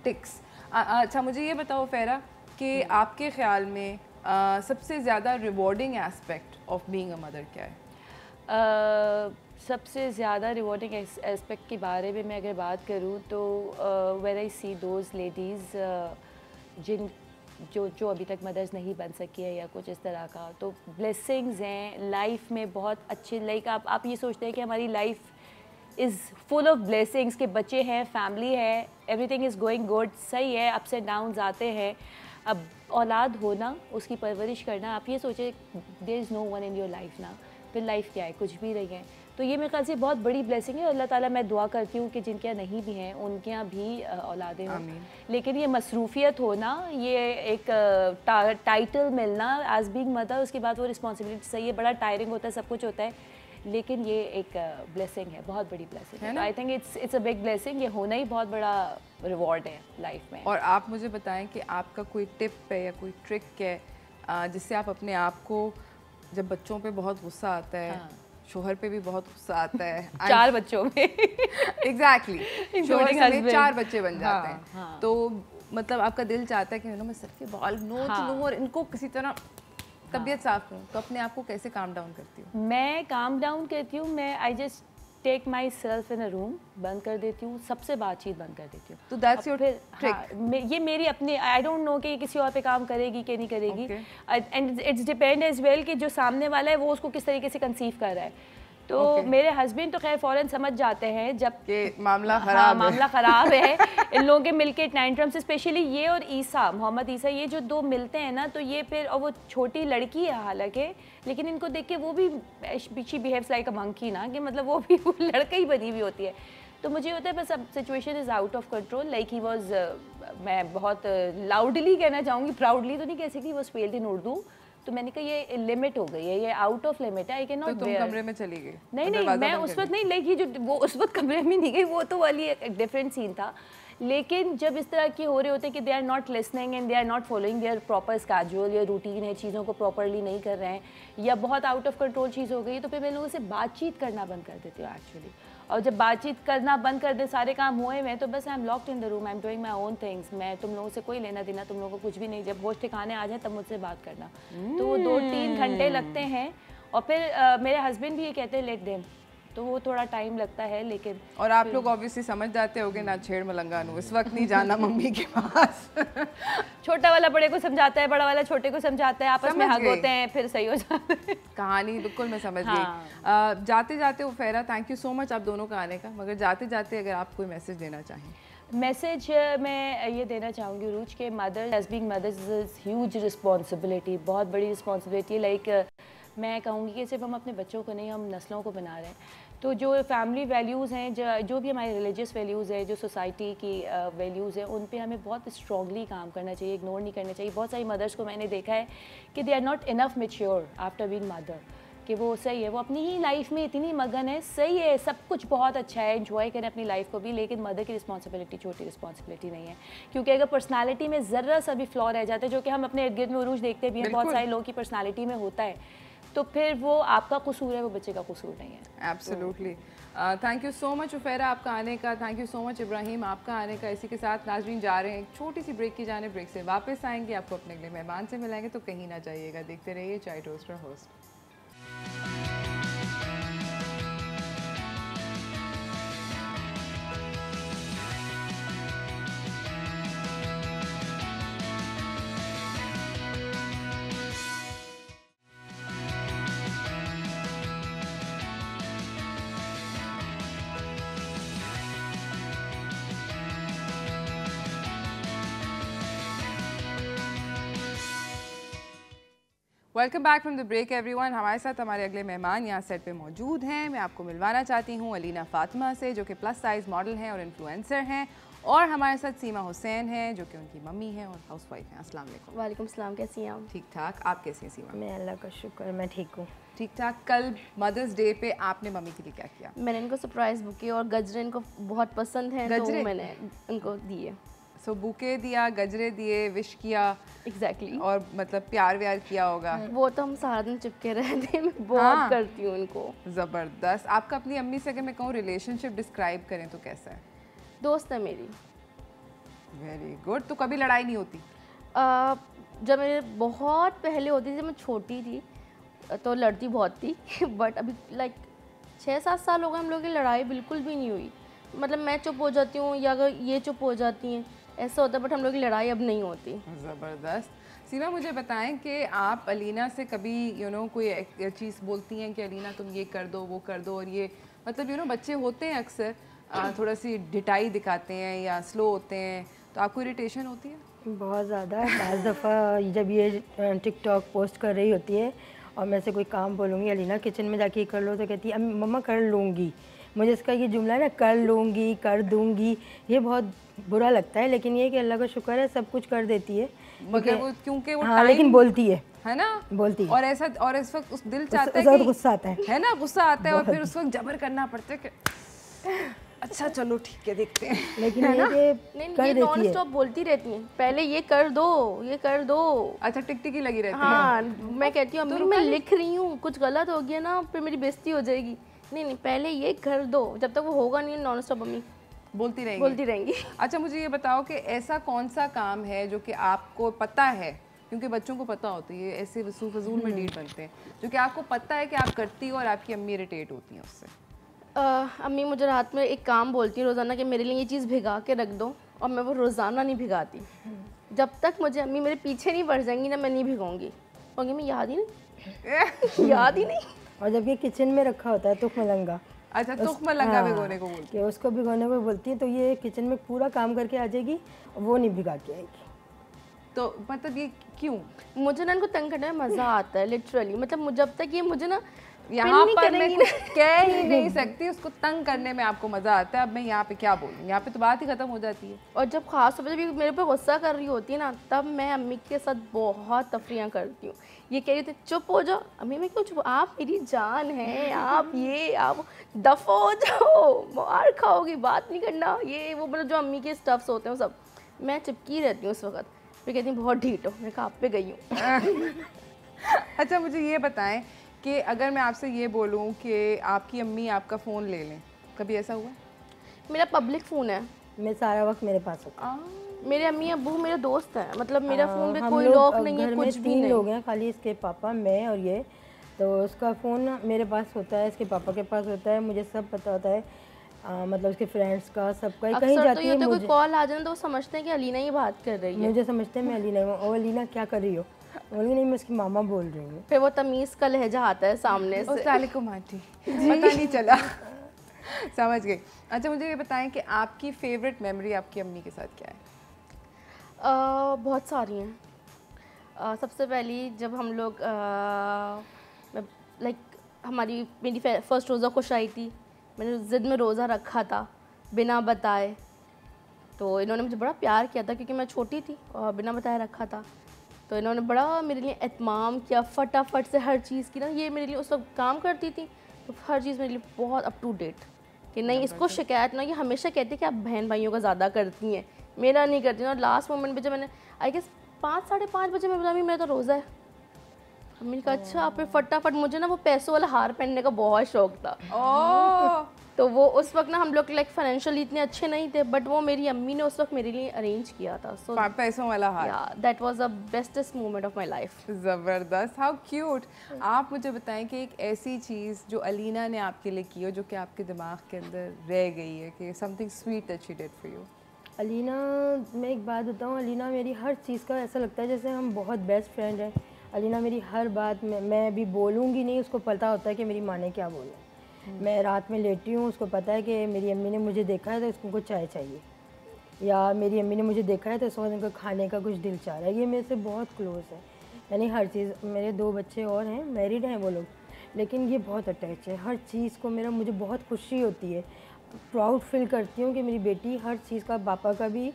ticks. अच्छा मुझे ये बताओ फेरा कि आपके ख्याल में सबसे ज़्यादा rewarding aspect of being a mother क्या है? सबसे ज़्यादा रिवॉर्डिंग एस्पेक्ट के बारे में मैं अगर बात करूँ तो when I see those ladies जिन जो अभी तक मदर्स नहीं बन सकी है या कुछ इस तरह का, तो ब्लेसिंग्स हैं लाइफ में बहुत अच्छे। लाइक आप ये सोचते हैं कि हमारी life is full of blessings, के बच्चे हैं, फैमिली है, एवरीथिंग इज़ गोइंग गुड, सही है, अप्स एंड डाउन्स आते हैं। अब औलाद होना, उसकी परवरिश करना, आप ये सोचे there is no one in your life ना, फिर लाइफ क्या है, कुछ भी नहीं है। तो ये मेरे ख्याल से बहुत बड़ी ब्लेसिंग है। अल्लाह ताला मैं दुआ करती हूँ कि जिनके यहाँ नहीं भी हैं उनके यहाँ भी औलादें हों, लेकिन ये मसरूफियत होना, ये एक टाइटल मिलना एज बीइंग मदर, उसके बाद वो रिस्पॉन्सिबिलिटी, सही है बड़ा टायरिंग होता है, सब कुछ होता है, लेकिन ये एक ब्लेसिंग है, बहुत बड़ी ब्लेसिंग है। I think it's a big blessing, ये होना ही बहुत बड़ा रिवॉर्ड है लाइफ में। और आप मुझे बताएं कि आपका कोई टिप है या कोई ट्रिक है जिससे आप अपने आप को, जब बच्चों पे बहुत गुस्सा आता है, शोहर पे भी बहुत गुस्सा आता है, 4 बच्चों में एग्जैक्टली शोहर समेत 4 बच्चे बन जाते हैं, तो मतलब आपका दिल चाहता है कि मैं सबके बाल नोच लूं और इनको किसी तरह तबीयत साफ करूं, तो अपने आप को कैसे काम डाउन करती हूँ? मैं काम डाउन करती हूँ, मैं I just take myself in a room, बंद कर देती हूँ, सबसे बातचीत बंद कर देती हूँ। तो दैट्स योर ट्रिक? ये मेरी अपनी, आई डोंट नो कि किसी और पे काम करेगी कि नहीं करेगी, and it's depend as well कि जो सामने वाला है वो उसको किस तरीके से कंसीव कर रहा है। तो मेरे हस्बैंड तो खैर फ़ौरन समझ जाते हैं जब मामला ख़राब मामला ख़राब है। इन लोगों के मिलके टैंट्रम्स, स्पेशली ये और ईसा, मोहम्मद ईसा, ये जो 2 मिलते हैं ना, तो ये फिर, और वो छोटी लड़की है हालांकि, लेकिन इनको देख के वो भी she behaves like a monkey ना, कि मतलब वो भी वो लड़का ही बनी हुई होती है। तो मुझे होता है बस अब situation is out of control, like he was, मैं बहुत लाउडली कहना चाहूँगी, प्राउडली तो नहीं कह सकती, वॉज फेल्ड इन उर्दू, तो मैंने कहा ये लिमिट हो गई है, ये आउट ऑफ लिमिट है, आई कैन नॉट। तो तुम कमरे में चली गई? नहीं, मैं उस वक्त नहीं, लाइक ये जो वो उस वक्त कमरे में नहीं गई, वो तो वाली एक डिफरेंट सीन था। लेकिन जब इस तरह के हो रहे होते हैं कि they are not listening and they are not following their proper schedule या रूटीन है, चीज़ों को प्रॉपरली नहीं कर रहे हैं, या बहुत आउट ऑफ कंट्रोल चीज़ हो गई, तो फिर मैं लोगों से बातचीत करना बंद कर देती हूँ एक्चुअली। और जब बातचीत करना बंद कर दे, सारे काम हुए हैं, तो बस I am locked in the room, I am doing my own things, मैं तुम लोगों से कोई लेना देना, तुम लोगों को कुछ भी नहीं, जब होश ठिकाने आ जाए तब मुझसे बात करना। तो वो 2-3 घंटे लगते हैं, और फिर मेरे हस्बैंड भी ये कहते हैं लेट देम, तो वो थोड़ा टाइम लगता है, लेकिन और आप लोग ऑब्वियसली समझ जाते होगे ना, छेड़ मलंगानू, इस वक्त नहीं जाना मम्मी के पास। छोटा वाला बड़े को समझाता है, बड़ा वाला छोटे को समझाता है, आपस में हग होते हैं, फिर सही हो जाता है। कहानी बिल्कुल मैं समझ गई। जाते जाते उफेरा, थैंक यू सो मच आप दोनों का आने का, मगर जाते जाते अगर आप कोई मैसेज देना चाहें? मैसेज मैं ये देना चाहूँगी रूज के, mother as being mothers is huge responsibility, बहुत बड़ी रिस्पॉन्सिबिलिटी। लाइक मैं कहूँगी कि सिर्फ हम अपने बच्चों को नहीं, हम नस्लों को बना रहे हैं। तो जो फैमिली वैल्यूज़ हैं, जो भी हमारे रिलीजियस वैल्यूज़ है, जो सोसाइटी की वैल्यूज़ हैं, उन पे हमें बहुत स्ट्रॉन्गली काम करना चाहिए, इग्नोर नहीं करना चाहिए। बहुत सारी मदर्स को मैंने देखा है कि they are not enough mature after being mother, कि वो सही है, वो अपनी ही लाइफ में इतनी मगन है, सही है, सब कुछ बहुत अच्छा है, एंजॉय करें अपनी लाइफ को भी, लेकिन मदर की रिस्पॉन्सिबिलिटी छोटी रिस्पॉन्सिबिलिटी नहीं है। क्योंकि अगर पर्सनालिटी में ज़रा सा भी फ्लॉ रह जाता है, जो कि हम अपने इर्द गिर्द में उरूज देखते भी हैं, बहुत सारे लोगों की पर्सनालिटी में होता है, तो फिर वो आपका कसूर है, वो बच्चे का कसूर नहीं है। Absolutely. Thank you so much उफेरा आपका आने का, thank you so much Ibrahim आपका आने का। इसी के साथ नाजरीन जा रहे हैं एक छोटी सी ब्रेक की जाने, ब्रेक से वापस आएंगे, आपको अपने अगले मेहमान से मिलाएंगे, तो कहीं ना जाइएगा, देखते रहिए चाय toaster host. Welcome back from the break everyone. हमारे साथ हमारे अगले मेहमान यहाँ सेट पे मौजूद हैं। मैं आपको मिलवाना चाहती हूँ अलीना फातिमा से, जो कि प्लस साइज़ मॉडल हैं और इन्फ्लुएंसर हैं, और हमारे साथ सीमा हुसैन हैं, जो कि उनकी मम्मी हैं और हाउसवाइफ हैं। अस्सलाम वालेकुम। वालेकुम सलाम, कैसी हैं आप? ठीक ठाक, आप कैसी हैं सीमा? मैं अल्लाह का शुक्र, मैं ठीक हूँ। ठीक ठाक। कल मदर्स डे पे आपने मम्मी के लिए क्या किया? मैंने इनको सरप्राइज़ बुके और गजरे इनको बहुत पसंद हैं, तो मैंने इनको दिए। सो बुके दिया, गजरे दिए, विश किया। एग्जैक्टली। और मतलब प्यार व्यार किया होगा। वो तो हम सारा दिन चिपके रहते हैं, मैं बहुत करती हूँ उनको। ज़बरदस्त। आपका अपनी अम्मी से अगर मैं कहूँ रिलेशनशिप डिस्क्राइब करें तो कैसा है? दोस्त है मेरी। Very good. तो कभी लड़ाई नहीं होती? जब मेरे बहुत पहले होती थी, जब मैं छोटी थी तो लड़ती बहुत थी बट अभी लाइक 6-7 साल हो गए हम लोग की लड़ाई बिल्कुल भी नहीं हुई। मतलब मैं चुप हो जाती हूँ या अगर ये चुप हो जाती हैं, ऐसा होता है, बट हम लोग की लड़ाई अब नहीं होती। ज़बरदस्त। सीमा, मुझे बताएं कि आप अलीना से कभी कोई चीज़ बोलती हैं कि अलीना तुम ये कर दो, वो कर दो, और ये मतलब बच्चे होते हैं अक्सर थोड़ा सी ढिठाई दिखाते हैं या स्लो होते हैं, तो आपको इरिटेशन होती है? बहुत ज़्यादा। बाज़ दफ़ा जब ये टिकटॉक पोस्ट कर रही होती है और मैं से कोई काम बोलूँगी, अलीना किचन में जाके कर लो, तो कहती है मम्मा कर लूँगी। मुझे इसका ये जुमला है ना, कर लूँगी, कर दूँगी, ये बहुत बुरा लगता है। लेकिन ये कि अल्लाह का शुक्र है सब कुछ कर देती है, मगर वो क्योंकि वो हाँ, लेकिन बोलती है ना, बोलती है। और ऐसा, और इस वक्त उस दिल चाहता है कि गुस्सा आता है ना, गुस्सा आता है, और फिर उस वक्त जबर करना पड़ता है कि अच्छा चलो ठीक है देखते हैं। लेकिन ये नहीं, ये नॉन स्टॉप बोलती रहती हैं, पहले ये कर दो, ये कर दो। अच्छा, टिकटिकी लगी रहती है। हाँ, मैं कहती हूँ अम्मी मैं लिख रही हूँ, कुछ गलत हो गया ना फिर मेरी बेइज्जती हो जाएगी। नहीं, पहले ये कर दो, जब तक वो होगा नहीं नॉन स्टॉप अम्मी बोलती रहेंगी। अच्छा, मुझे ये बताओ कि ऐसा कौन सा काम है जो कि आपको पता है, क्योंकि बच्चों को पता होता है ये ऐसे फजूल में डील बनते हैं, जो कि आपको पता है कि आप करती हो और आपकी अम्मी इरिटेट होती हैं उससे? अम्मी मुझे रात में एक काम बोलती है रोज़ाना कि मेरे लिए ये चीज़ भिगा के रख दो, और मैं वो रोज़ाना नहीं भिगाती। जब तक मुझे अम्मी मेरे पीछे नहीं पड़ जाएंगी ना, मैं नहीं भिगाऊंगी। और मैं याद ही नहीं याद ही नहीं। और जब ये किचन में रखा होता है तुख मलंगा, अच्छा, तुख मलंगा भिगोने को बोलती है, उसको भिगोने को बोलती है, तो ये किचन में पूरा काम करके आ जाएगी, वो नहीं भिगा के आएगी। तो मतलब ये क्यों? मुझे ना इनको तंग करने में मज़ा आता है लिटरली। मतलब जब तक ये मुझे ना यहाँ पर मैं कुछ कह ही नहीं सकती, उसको तंग करने में आपको मज़ा आता है। अब मैं यहाँ पे क्या बोलूँ, यहाँ पे तो बात ही ख़त्म हो जाती है। और जब खास तौर पर जब मेरे पे गुस्सा कर रही होती है ना, तब मैं अम्मी के साथ बहुत तफरियाँ करती हूँ। ये कह रही थी चुप हो जाओ, अम्मी मैं क्यों चुप, आप मेरी जान है, आप दफ़ा हो जाओ, मार खाओगी, बात नहीं करना, ये वो मतलब जो अम्मी के स्टफ्स होते हैं वो सब। मैं चिपकी रहती हूँ उस वक्त, फिर कहती हूँ बहुत ढीठ हो, मैं कहा आप पे गई हूँ। अच्छा, मुझे ये बताएं कि अगर मैं आपसे ये बोलूं कि आपकी अम्मी आपका फ़ोन ले लें, कभी ऐसा हुआ? मेरा पब्लिक फ़ोन है, मैं सारा वक्त मेरे पास होता है। मेरे अम्मी अब्बू मेरे दोस्त हैं, मतलब मेरा फ़ोन पे कोई लॉक नहीं है, कुछ भी नहीं। 3 लोग हैं खाली, इसके पापा, मैं और ये, तो उसका फ़ोन मेरे पास होता है, इसके पापा के पास होता है, मुझे सब पता होता है, मतलब उसके फ्रेंड्स का, सबका। कहीं जाती है कोई कॉल आ जाए तो वो समझते हैं कि अलीना ही बात कर रही है, मुझे समझते हैं मैं अलीना हूँ। और अलीना क्या कर रही हो? बोली नहीं, मैं उसकी मामा बोल रही हूँ। फिर वो तमीज़ का लहजा आता है सामने से। अस्सलामुअलैकुम आंटी, पता नहीं चला। समझ गई। अच्छा, मुझे ये बताएं कि आपकी फेवरेट मेमोरी आपकी अम्मी के साथ क्या है? बहुत सारी हैं। सबसे पहली जब हम लोग लाइक मेरी फर्स्ट रोज़ा खुश आई थी, मैंने ज़िद में रोज़ा रखा था बिना बताए, तो इन्होंने मुझे बड़ा प्यार किया था क्योंकि मैं छोटी थी और बिना बताए रखा था। तो इन्होंने बड़ा मेरे लिए एहतमाम किया, फटाफट से हर चीज़ की ना, ये मेरे लिए उस वक्त काम करती थी तो हर चीज़ मेरे लिए बहुत अप टू डेट, कि नहीं इसको शिकायत ना, ये हमेशा कहती कि आप बहन भाइयों का ज़्यादा करती हैं, मेरा नहीं करती। और लास्ट मोमेंट पे जब मैंने आई गेस 5-5:30 बजे मैं बोला मेरा तो रोज़ा है, हमने कहा अच्छा, फिर फटाफट मुझे ना वो पैसों वाला हार पहनने का बहुत शौक था। तो वो उस वक्त ना हम लोग लाइक फाइनेंशियली इतने अच्छे नहीं थे, बट वो मेरी अम्मी ने उस वक्त मेरे लिए अरेंज किया था। सो पैसों वाला हार, that was the bestest moment of my life. ज़बरदस्त, हाउ क्यूट। आप मुझे बताएं कि एक ऐसी चीज़ जो अलीना ने आपके लिए की हो जो कि आपके दिमाग के अंदर रह गई है, कि something sweet that she did for you. Alina, मैं एक बात बताऊँ, अलीना मेरी हर चीज़ का ऐसा लगता है जैसे हम बहुत बेस्ट फ्रेंड हैं। अलीना मेरी हर बात में, मैं भी बोलूँगी नहीं, उसको पता होता है कि मेरी माँ ने क्या बोला। मैं रात में लेटी हूँ, उसको पता है कि मेरी अम्मी ने मुझे देखा है तो उसको चाय चाहिए, या मेरी अम्मी ने मुझे देखा है तो इस वक्त उनको खाने का कुछ दिल चाह रहा है। ये मेरे से बहुत क्लोज़ है, यानी हर चीज़, मेरे 2 बच्चे और हैं, मैरिड हैं वो लोग, लेकिन ये बहुत अटैच है हर चीज़ को। मुझे बहुत खुशी होती है, प्राउड फील करती हूँ कि मेरी बेटी हर चीज़ का, पापा का भी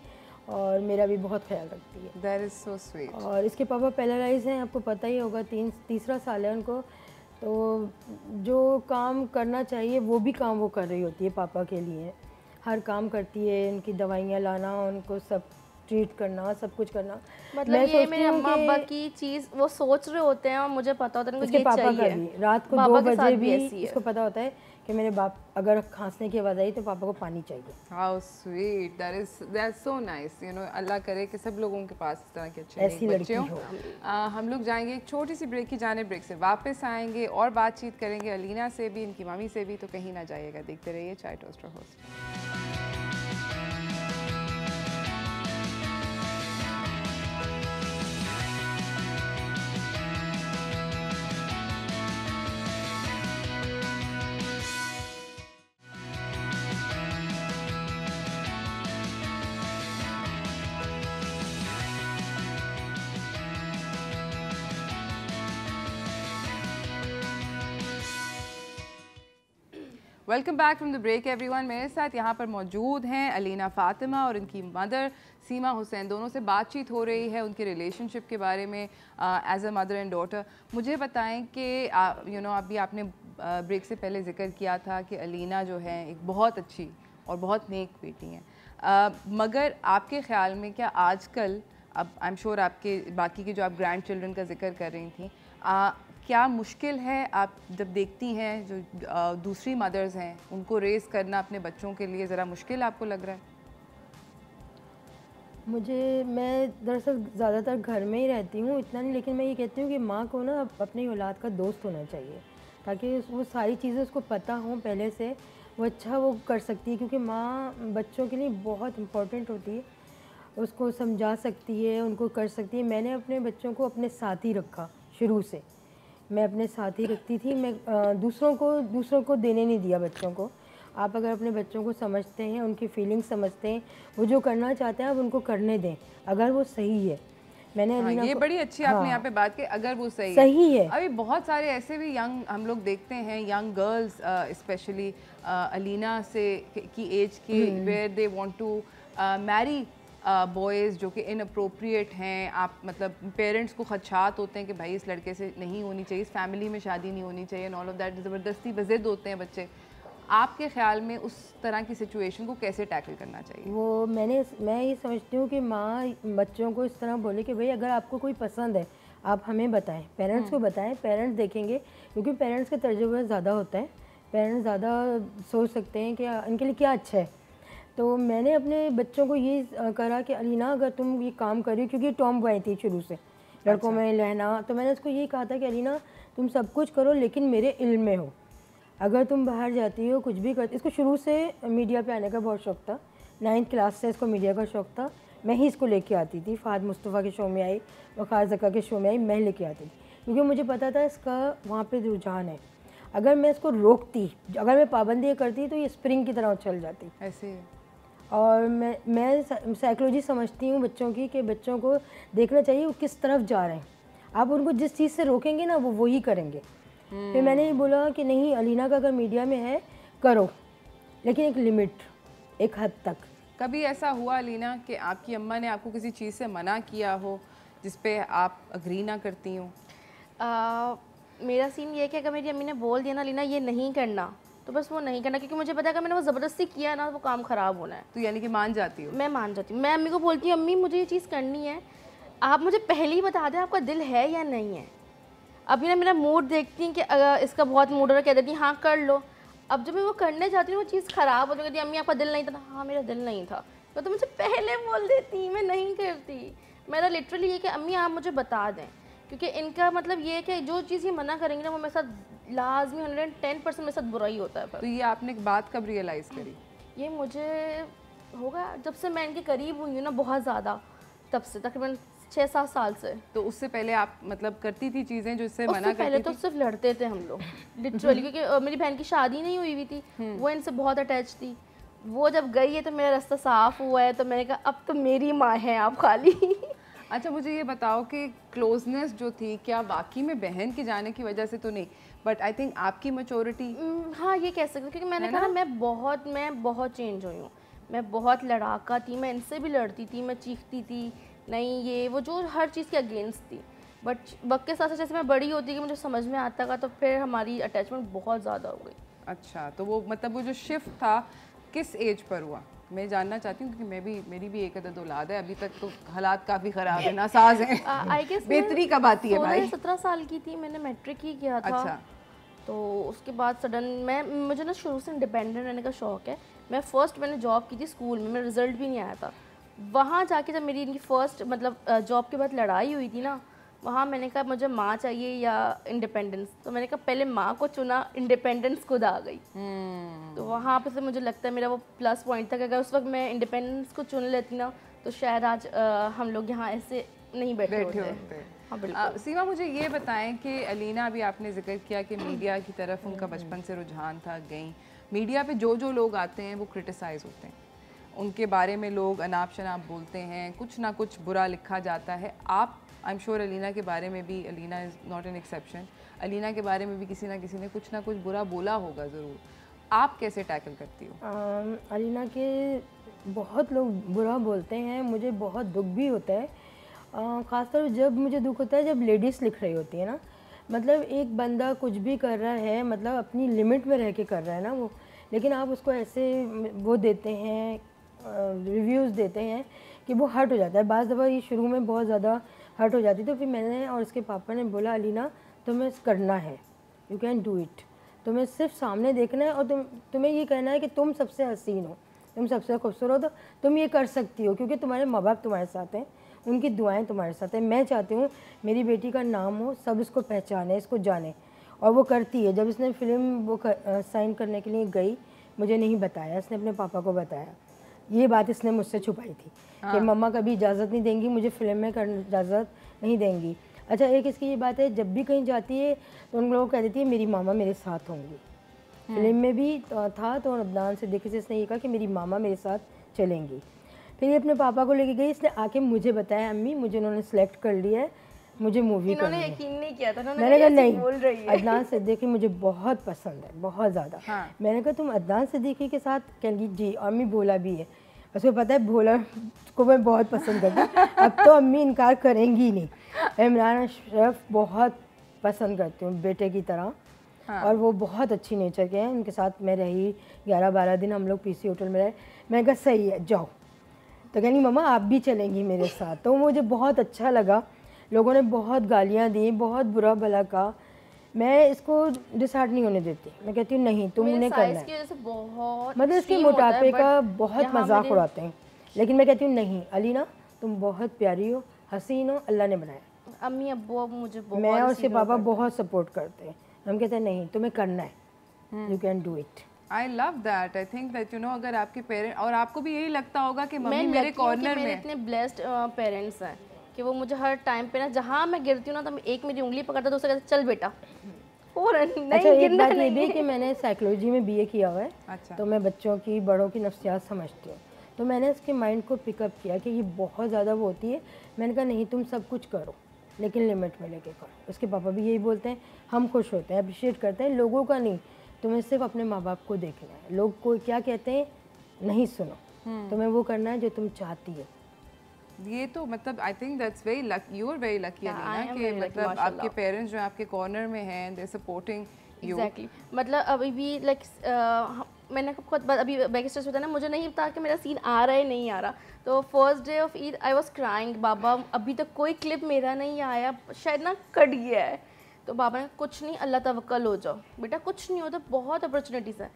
और मेरा भी बहुत ख्याल रखती है। That is so sweet. और इसके पापा पैरालाइज हैं, आपको पता ही होगा, तीसरा साल है उनको, तो जो काम करना चाहिए वो भी काम वो कर रही होती है पापा के लिए, हर काम करती है, उनकी दवाइयाँ लाना, उनको सब ट्रीट करना, सब कुछ करना। मतलब ये मेरे अम्मा अब्बा की चीज़ वो सोच रहे होते हैं और मुझे पता होता है उसके ये पापा चाहिए। का भी रात को 2 बजे भी इसको पता होता है कि मेरे बाप अगर खांसने की आवाज़ आई तो पापा को पानी चाहिए। How sweet, that's so nice, you know. Allah करे कि सब लोगों के पास इस तरह के अच्छे ऐसी बच्चे लड़की हों। हो। हम लोग जाएंगे एक छोटी सी ब्रेक की जाने, ब्रेक से वापस आएंगे और बातचीत करेंगे अलीना से भी, इनकी मामी से भी, तो कहीं ना जाइएगा, देखते रहिए चाय toaster host. Welcome back from the break everyone. मेरे साथ यहाँ पर मौजूद हैं अलीना फ़ातिमा और इनकी मदर सीमा हुसैन। दोनों से बातचीत हो रही है उनके रिलेशनशिप के बारे में as a mother and daughter. मुझे बताएं कि यू नो अभी आपने ब्रेक से पहले जिक्र किया था कि अलीना जो है एक बहुत अच्छी और बहुत नेक बेटी हैं, मगर आपके ख़्याल में क्या आजकल, अब आई एम श्योर आपके बाकी के जो आप ग्रैंड चिल्ड्रन का जिक्र कर रही थी, क्या मुश्किल है आप जब देखती हैं जो दूसरी मदर्स हैं उनको रेस करना अपने बच्चों के लिए, ज़रा मुश्किल आपको लग रहा है? मैं दरअसल ज़्यादातर घर में ही रहती हूँ, इतना नहीं, लेकिन मैं ये कहती हूँ कि माँ को ना अपनी औलाद का दोस्त होना चाहिए, ताकि वो सारी चीज़ें उसको पता हों पहले से, वो अच्छा वो कर सकती है, क्योंकि माँ बच्चों के लिए बहुत इम्पोर्टेंट होती है, उसको समझा सकती है, उनको कर सकती है। मैंने अपने बच्चों को अपने साथ ही रखा शुरू से, मैं अपने साथ ही रखती थी, मैं दूसरों को देने नहीं दिया बच्चों को। आप अगर अपने बच्चों को समझते हैं, उनकी फीलिंग्स समझते हैं, वो जो करना चाहते हैं आप उनको करने दें, अगर वो सही है। मैंने अलीना ये बड़ी अच्छी आपने यहाँ पे बात की, अगर वो सही है। अभी बहुत सारे ऐसे भी यंग हम लोग देखते हैं, यंग गर्ल्स स्पेशली अलीना से की एज के, where they want to marry boys जो कि इनअप्रोप्रिएट हैं। आप मतलब पेरेंट्स को खदशात होते हैं कि भाई इस लड़के से नहीं होनी चाहिए, इस फैमिली में शादी नहीं होनी चाहिए, ऑल ऑफ दैट, ज़बरदस्ती बज़िद होते हैं बच्चे। आपके ख्याल में उस तरह की सिचुएशन को कैसे टैकल करना चाहिए? मैं ये समझती हूँ कि माँ बच्चों को इस तरह बोले कि भाई अगर आपको कोई पसंद है आप हमें बताएं, पेरेंट्स को बताएं, पेरेंट्स देखेंगे, क्योंकि पेरेंट्स का तजुर्बा ज़्यादा होता है, पेरेंट्स ज़्यादा सोच सकते हैं कि इनके लिए क्या अच्छा है। तो मैंने अपने बच्चों को ये करा कि अलीना अगर तुम ये काम करी, क्योंकि टॉम बॉय थी शुरू से, लड़कों में रहना, तो मैंने उसको यही कहा था कि अलीना तुम सब कुछ करो लेकिन मेरे इल्म में हो, अगर तुम बाहर जाती हो कुछ भी करती। इसको शुरू से मीडिया पे आने का बहुत शौक़ था, 9th क्लास से इसको मीडिया का शौक़ था, मैं ही इसको लेके आती थी, फ़ाद मुस्तफ़ा के शो में आई, वक़ार ज़का के शो में आई, मैं लेके आती थी, क्योंकि मुझे पता था इसका वहाँ पे रुझान है। अगर मैं इसको रोकती, अगर मैं पाबंदी करती तो ये स्प्रिंग की तरह उछल जाती ऐसे। और मैं साइकोलॉजी समझती हूँ बच्चों की, कि बच्चों को देखना चाहिए वो किस तरफ जा रहे हैं, आप उनको जिस चीज़ से रोकेंगे ना वो वही करेंगे। फिर मैंने ये बोला कि नहीं, अलीना का अगर मीडिया में है करो, लेकिन एक लिमिट, एक हद तक। कभी ऐसा हुआ अलीना कि आपकी अम्मा ने आपको किसी चीज़ से मना किया हो जिस पे आप अग्री ना करती हो? मेरा सीन ये है कि अगर मेरी अम्मी ने बोल दिया ना अलीना ये नहीं करना, तो बस वो नहीं करना, क्योंकि मुझे पता है अगर मैंने वो ज़बरदस्ती किया ना वो काम ख़राब होना है। तो यानी कि मान जाती हो? मैं मान जाती हूँ, मैं अम्मी को बोलती हूँ अम्मी मुझे ये चीज़ करनी है, आप मुझे पहले ही बता दें आपका दिल है या नहीं है। अभी ना मेरा मूड देखती हैं कि अगर इसका बहुत मूड हो रहा है, कह देती हाँ कर लो। अब जब मैं वो करने जाती हूँ वो चीज़ ख़राब हो जाती है, अम्मी आपका दिल नहीं था, हाँ मेरा दिल नहीं था, तो मुझे पहले बोल देती, मैं नहीं करती। मेरा लिटरली ये कि अम्मी आप मुझे बता दें, क्योंकि इनका मतलब ये है कि जो चीज़ ये मना करेंगे ना वो मेरे साथ लाजमी 110% मेरे साथ बुरा ही होता है। तो ये आपने एक बात कब रियलाइज़ करी? ये मुझे होगा जब से मैं इनके करीब हुई हूँ ना, बहुत ज़्यादा, तब से तकरीबन 6-7 साल से। तो उससे पहले आप मतलब करती थी चीज़ें जो इससे मना करती पहले थी? तो सिर्फ लड़ते थे हम लोग लिटरली, क्योंकि मेरी बहन की शादी नहीं हुई थी, वो इनसे बहुत अटैच थी। वो जब गई है तो मेरा रास्ता साफ हुआ है, तो मैंने कहा अब तो मेरी माँ है आप खाली। अच्छा मुझे ये बताओ कि क्लोजनेस जो थी क्या वाकई में बहन के जाने की वजह से तो नहीं, बट आई थिंक आपकी मैच्योरिटी। हाँ ये कह सकते हो, क्योंकि मैंने कहा मैं बहुत चेंज हुई हूँ। मैं बहुत लड़ाका थी, मैं इनसे भी लड़ती थी, मैं चीखती थी, नहीं ये वो जो हर चीज़ के अगेंस्ट थी। बट वक्त के साथ साथ जैसे मैं बड़ी होती गई, मुझे समझ में आता था, तो फिर हमारी अटैचमेंट बहुत ज़्यादा हो गई। अच्छा तो वो मतलब वो जो शिफ्ट था किस एज पर हुआ, मैं जानना चाहती हूँ, क्योंकि मेरी भी एक अदद औलाद है, अभी तक तो हालात काफ़ी ख़राब है, नासाज हैं। आई गेस बेहतरी कब आती है भाई? 17 साल की थी, मैंने मैट्रिक ही किया था। अच्छा। तो उसके बाद सडन मुझे ना शुरू से इंडिपेंडेंट रहने का शौक़ है। मैंने जॉब की थी स्कूल में, मेरा रिज़ल्ट भी नहीं आया था। वहाँ जाके जब मेरी इनकी फ़र्स्ट मतलब जॉब के बाद लड़ाई हुई थी ना, वहाँ मैंने कहा मुझे माँ चाहिए या इंडिपेंडेंस। तो मैंने कहा पहले माँ को चुना, इंडिपेंडेंस खुद आ गई। तो वहाँ पे से मुझे लगता है मेरा वो प्लस पॉइंट था कि अगर उस वक्त मैं इंडिपेंडेंस को चुन लेती ना, तो शायद आज हम लोग यहाँ ऐसे नहीं बैठे होते। हाँ बिल्कुल। सीमा मुझे ये बताएं कि अलीना, अभी आपने जिक्र किया कि मीडिया की तरफ उनका बचपन से रुझान था, गई मीडिया पे जो लोग आते हैं वो क्रिटिसाइज़ होते हैं, उनके बारे में लोग अनाप शनाप बोलते हैं, कुछ ना कुछ बुरा लिखा जाता है। आप आई एम श्योर अलीना के बारे में भी, Alina is not an exception, Alina के बारे में भी किसी ने कुछ ना कुछ बुरा बोला होगा ज़रूर। आप कैसे टैकल करती हो? अलीना के बहुत लोग बुरा बोलते हैं, मुझे बहुत दुख भी होता है। ख़ासतौर जब मुझे दुख होता है जब लेडीज़ लिख रही होती है ना, मतलब एक बंदा कुछ भी कर रहा है, मतलब अपनी लिमिट में रह के कर रहा है ना वो, लेकिन आप उसको ऐसे वो देते हैं, रिव्यूज़ देते हैं कि वो हर्ट हो जाता है। बाज़ दफ़ा ये शुरू में बहुत ज़्यादा हर्ट हो जाती, तो फिर मैंने और उसके पापा ने बोला अलीना तुम्हें करना है, यू कैन डू इट, तुम्हें सिर्फ सामने देखना है और तुम्हें ये कहना है कि तुम सबसे हसीन हो, तुम सबसे खूबसूरत हो, तुम ये कर सकती हो, क्योंकि तुम्हारे माँ बाप तुम्हारे साथ हैं, उनकी दुआएं तुम्हारे साथ हैं। मैं चाहती हूँ मेरी बेटी का नाम हो, सब इसको पहचाने, इसको जाने, और वो करती है। जब इसने फिल्म साइन करने के लिए गई, मुझे नहीं बताया, इसने अपने पापा को बताया। ये बात इसने मुझसे छुपाई थी कि मम्मा कभी इजाज़त नहीं देंगी, मुझे फ़िल्म में करने इजाज़त नहीं देंगी। अच्छा एक इसकी ये बात है, जब भी कहीं जाती है तो उन लोगों को कह देती है मेरी मामा मेरे साथ होंगी। फिल्म में भी था तो अदनान सिद्दीकी से इसने ये कहा कि मेरी मामा मेरे साथ चलेंगी। फिर ये अपने पापा को लेके गई, इसने आके मुझे बताया अम्मी मुझे उन्होंने सेलेक्ट कर लिया है, मुझे मूवी करनी है। यकीन नहीं किया था, मैंने कहा नहीं, अदनान सिद्दीकी मुझे बहुत पसंद है, बहुत ज़्यादा। मैंने कहा तुम अदनान सिद्दीकी के साथ? कहेंगी जी, अम्मी भोला भी है, उसको पता है भोला को मैं बहुत पसंद करती हूँ। अब तो अम्मी इनकार करेंगी नहीं। इमरान अशरफ बहुत पसंद करती हूँ बेटे की तरह। और वो बहुत अच्छी नेचर के हैं, उनके साथ मैं रही 11-12 दिन, हम लोग पीसी होटल में रहे। मैं कहा सही है जाओ, तो कहनी मम्मा आप भी चलेंगी मेरे साथ। तो मुझे बहुत अच्छा लगा। लोगों ने बहुत गालियाँ दी, बहुत बुरा भला कहा, मैं इसको डिसाइड नहीं होने देती। मैं कहती हूँ नहीं तुम उन्हें करना है, मतलब इसके मोटापे का बहुत मजाक उड़ाते हैं, लेकिन मैं कहती हूँ नहीं अलीना तुम बहुत प्यारी हो, हसीन हो, अल्लाह ने बनाया। अम्मी अब्बू मुझे बहुत, मैं और उसके पापा बहुत सपोर्ट करते हैं। हम कहते हैं नहीं तुम्हें करना है, you can do it. I love that. I think that you no अगर आपके पेरेंट, और आपको भी यही लगता होगा कि मम्मी मेरे कॉर्नर में, इतने ब्लेस्ड पेरेंट्स हैं कि वो मुझे हर टाइम पे ना, जहाँ मैं गिरती हूँ ना, तो एक मेरी उंगली पकड़ता, दूसरा कहता चल बेटा। अच्छा एक बात ये भी कि मैंने साइकोलॉजी में BA किया हुआ है। अच्छा। तो मैं बच्चों की, बड़ों की नफ्सियात समझती हूँ, तो मैंने उसके माइंड को पिकअप किया कि ये बहुत ज़्यादा वो होती है। मैंने कहा नहीं तुम सब कुछ करो लेकिन लिमिट में लेके करो। उसके पापा भी यही बोलते हैं, हम खुश होते हैं, अप्रिशिएट करते हैं, लोगों का नहीं, तुम्हें सिर्फ अपने माँ बाप को देखना है, लोग को क्या कहते हैं नहीं सुनो, तुम्हें वो करना है जो तुम चाहती हो। ये तो मतलब I think that's very lucky, you are very lucky Alina कि मतलब आपके पेरेंट्स जो आपके कॉर्नर में हैं, दे सपोर्टिंग यू। एग्जैक्टली, मतलब अभी भी लाइक मैंने खुद अभी बैकस्टेज होता है ना, मुझे नहीं पता कि मेरा सीन आ रहा है नहीं आ रहा। तो first day of Eid I was crying, बाबा अभी तक कोई क्लिप मेरा नहीं आया, शायद ना कट गया है। तो बाबा ने कुछ नहीं, अल्लाह तवक्कल हो जाओ बेटा, कुछ नहीं होता, बहुत अपॉर्चुनिटीज़ है।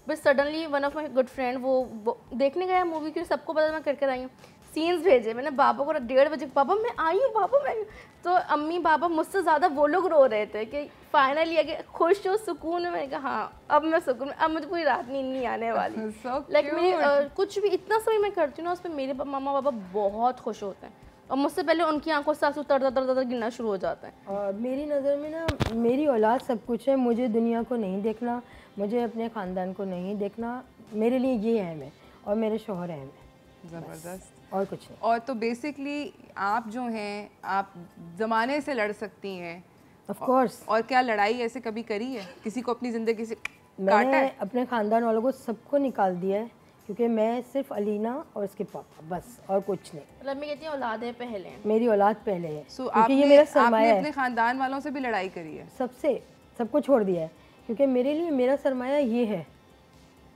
But suddenly one of my good friend वो देखने गया मूवी, क्योंकि सबको पता मैं करके आई हूँ, सीन्स भेजे मैंने बाबा को 1:30 बजे, बाबा मैं आई हूँ, बाबा मैं आई हूँ। तो अम्मी पापा मुझसे ज़्यादा वो लोग रो रहे थे कि फाइनली अगर खुश हो, सुकून में। मैंने कहा हाँ अब मैं सुकून में, अब मुझे पूरी रात नींद नहीं आने वाली। लाइक मेरी कुछ भी इतना समय मैं करती हूँ ना, उस पर मेरे मामा पापा बहुत खुश होते हैं, और मुझसे पहले उनकी आंखों से आंसू तर गिरना शुरू हो जाता है। और मेरी नज़र में ना मेरी औलाद सब कुछ है, मुझे दुनिया को नहीं देखना, मुझे अपने ख़ानदान को नहीं देखना, मेरे लिए ये अहम है और मेरे शौहर अहम है। ज़बरदस्त। और कुछ नहीं। और तो बेसिकली आप जो हैं आप ज़माने से लड़ सकती हैं ऑफ कोर्स। और क्या लड़ाई ऐसे कभी करी है, किसी को अपनी ज़िंदगी से काटा मैंने है? अपने ख़ानदान वालों को सबको निकाल दिया है, क्योंकि मैं सिर्फ अलीना और उसके पापा, बस और कुछ नहीं। मतलब मैं कहती हूँ औलादें पहले हैं। मेरी औलाद पहले है, So, क्योंकि ये मेरा आपने सरमाया है। अपने ख़ानदान वालों से भी लड़ाई करी है? सबसे, सबको छोड़ दिया है, क्योंकि मेरे लिए मेरा सरमाया ये है।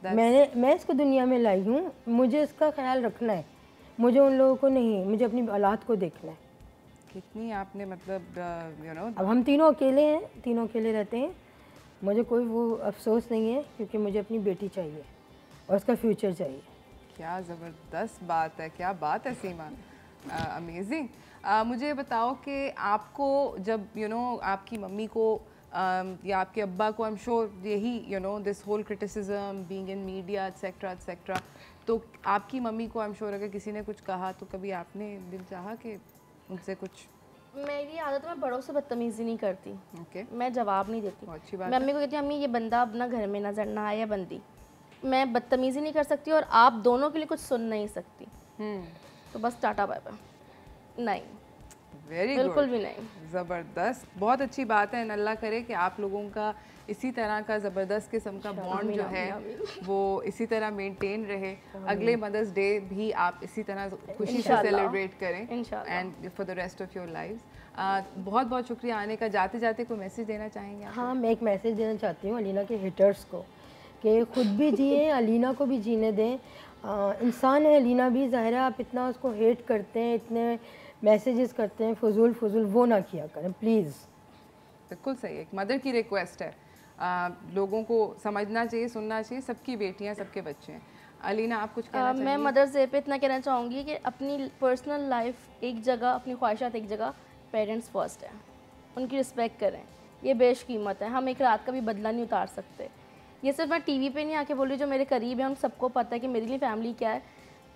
मैं इसको दुनिया में लाई हूँ, मुझे इसका ख्याल रखना है, मुझे उन लोगों को नहीं, मुझे अपनी औलाद को देखना है। कितनी आपने मतलब अब हम तीनों अकेले हैं, तीनों अकेले रहते हैं, मुझे कोई वो अफसोस नहीं है, क्योंकि मुझे अपनी बेटी चाहिए और उसका फ्यूचर चाहिए। क्या ज़बरदस्त बात है, क्या बात है सीमा, अमेजिंग। मुझे बताओ कि आपको जब आपकी मम्मी को या आपके अब्बा को, आई एम श्योर यही this whole criticism being in media etcetera etcetera, तो आपकी मम्मी को आई एम श्योर अगर किसी ने कुछ कहा तो कभी आपने दिल चाहा कि उनसे कुछ? मेरी आदत मैं बड़ों से बदतमीज़ी नहीं करती। ओके, मैं जवाब नहीं देती। बहुत अच्छी बात मैं अम्मी को कहती हूँ अम्मी ये बंदा अपना घर में नजर ना आए या बंदी। मैं बदतमीज़ी नहीं कर सकती और आप दोनों के लिए कुछ सुन नहीं सकती। तो बस टाटा बाय बाय। नहीं, वेरी बिल्कुल गुड, भी नहीं। ज़बरदस्त, बहुत अच्छी बात है। अल्लाह करे कि आप लोगों का इसी तरह का ज़बरदस्त किस्म का बॉन्ड जो है वो इसी तरह मेंटेन रहे। अगले मदर्स डे भी आप इसी तरह खुशी से सेलिब्रेट करें and for the rest of your lives. बहुत बहुत शुक्रिया आने का। जाते जाते कोई मैसेज देना चाहेंगे आप? हाँ, मैं एक मैसेज देना चाहती हूँ अलीना के हिटर्स को कि खुद भी जिए, अलीना को भी जीने दें। इंसान है अलीना भी, ज़ाहिर है आप इतना उसको हेट करते हैं, इतने मैसेजेस करते हैं फजूल, वो ना किया करें प्लीज़। बिल्कुल सही है, एक मदर की रिक्वेस्ट है। लोगों को समझना चाहिए, सुनना चाहिए, सबकी बेटियां, सबके बच्चे हैं। अलीना आप कुछ कहना चाहिए? मैं मदर्स डे पे इतना कहना चाहूँगी कि अपनी पर्सनल लाइफ एक जगह, अपनी ख्वाहिशात एक जगह, पेरेंट्स फर्स्ट है, उनकी रिस्पेक्ट करें, ये बेशकीमत है। हम एक रात का भी बदला नहीं उतार सकते। ये सिर्फ मैं टीवी पे नहीं आके बोल रही, जो मेरे करीब है उन सबको पता है कि मेरे लिए फैमिली क्या है।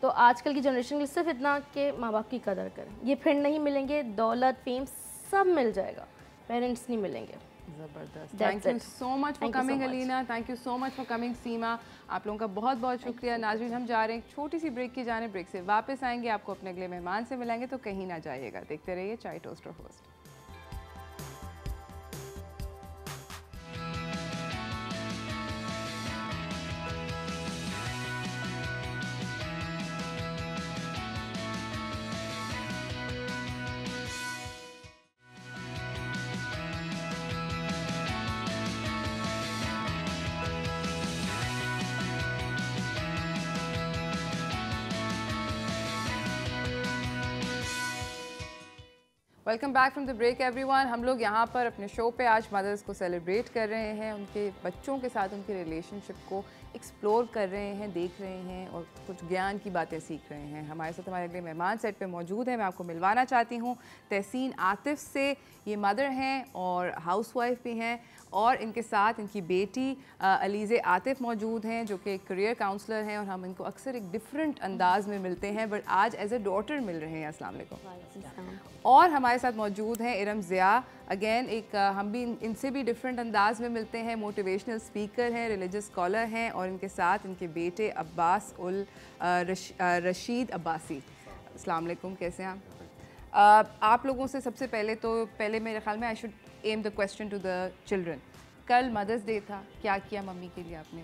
तो आजकल की जनरेशन के लिए सिर्फ इतना कि माँ बाप की कदर करें। ये फिर नहीं मिलेंगे, दौलत फेम सब मिल जाएगा, पेरेंट्स नहीं मिलेंगे। ज़बरदस्त। Thank you so much for coming Alina, thank you so much for coming Seema. आप लोगों का बहुत बहुत शुक्रिया। नाज़रीन, हम जा रहे हैं छोटी सी ब्रेक की जाने, ब्रेक से वापस आएंगे, आपको अपने अगले मेहमान से मिलेंगे, तो कहीं ना जाइएगा, देखते रहिए चाय toaster host. Welcome back from the break everyone. हम लोग यहाँ पर अपने शो पे आज मदर्स को सेलिब्रेट कर रहे हैं, उनके बच्चों के साथ उनके रिलेशनशिप को एक्सप्लोर कर रहे हैं, देख रहे हैं और कुछ ज्ञान की बातें सीख रहे हैं। हमारे साथ हमारे अगले मेहमान सेट पे मौजूद हैं। मैं आपको मिलवाना चाहती हूँ तहसीन आतिफ से। ये मदर हैं और हाउसवाइफ भी हैं, और इनके साथ इनकी बेटी अलीज़े आतिफ मौजूद हैं, जो कि एक करियर काउंसलर हैं, और हम इनको अक्सर एक डिफरेंट अंदाज में मिलते हैं, बट आज एज ए डॉटर मिल रहे हैं। अस्सलाम वालेकुम। और हमारे साथ मौजूद हैं इरम ज़िया, अगेन एक हम भी इनसे भी डिफरेंट अंदाज में मिलते हैं, मोटिवेशनल स्पीकर हैं, रिलीजियस स्कॉलर हैं, और इनके साथ इनके बेटे अब्बास उल रशीद अब्बासी। अस्सलाम वालेकुम, कैसे हैं आप लोगों से सबसे पहले मेरे ख्याल में I should aim the question to the children. कल मदर्स डे था, क्या किया मम्मी के लिए आपने?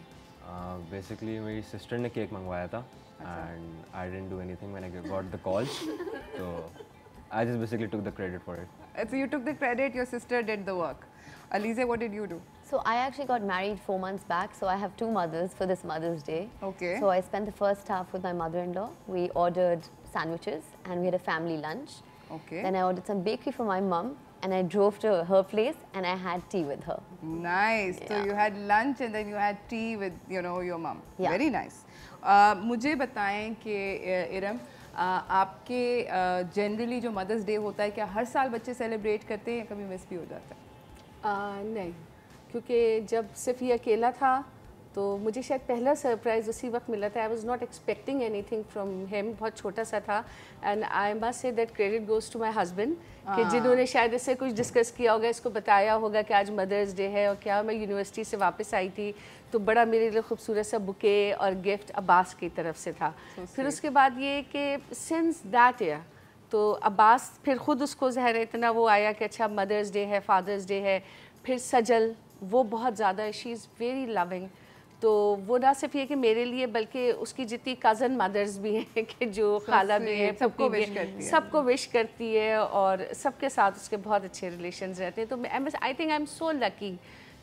बेसिकली मेरी सिस्टर ने केक मंगवाया था and I didn't do anything when I got the call, so I just basically took the credit for it. So you took the credit, your sister did the work. Alize, what did you do? So I actually got married 4 months back, so I have 2 mothers for this Mother's Day. Okay. So I spent the first half with my mother-in-law. We ordered sandwiches and we had a family lunch. Okay. Then I ordered some bakery for my mum and I drove to her place and I had tea with her. Nice. So you had lunch and then you had tea with your mum. Yeah. Very nice. मुझे बताएं कि इरम, आपके generally जो mother's day होता है, क्या हर साल बच्चे सेलिब्रेट करते हैं या कभी मिस भी हो जाता है? नहीं, क्योंकि जब सिर्फ ये अकेला था तो मुझे शायद पहला सरप्राइज़ उसी वक्त मिला था। I was not expecting anything from him, बहुत छोटा सा था। And I must say that credit goes to my husband कि जिन्होंने शायद इससे कुछ डिस्कस किया होगा, इसको बताया होगा कि आज मदर्स डे है। और क्या मैं यूनिवर्सिटी से वापस आई थी तो बड़ा मेरे लिए खूबसूरत सा बुके और गिफ्ट अब्बास की तरफ से था। फिर उसके बाद ये कि सिंस दैट ईयर तो अब्बास फिर ख़ुद उसको ज़ाहिर है इतना वो आया कि अच्छा मदर्स डे है, फादर्स डे है। फिर सजल वो बहुत ज़्यादा, शी इज़ वेरी लविंग। तो वो ना सिर्फ ये कि मेरे लिए बल्कि उसकी जितनी कज़न मदर्स भी हैं कि जो खाला भी हैं, सबको भी विश करती है, सबको विश करती है और सबके साथ उसके बहुत अच्छे रिलेशंस रहते हैं। तो I think I am so lucky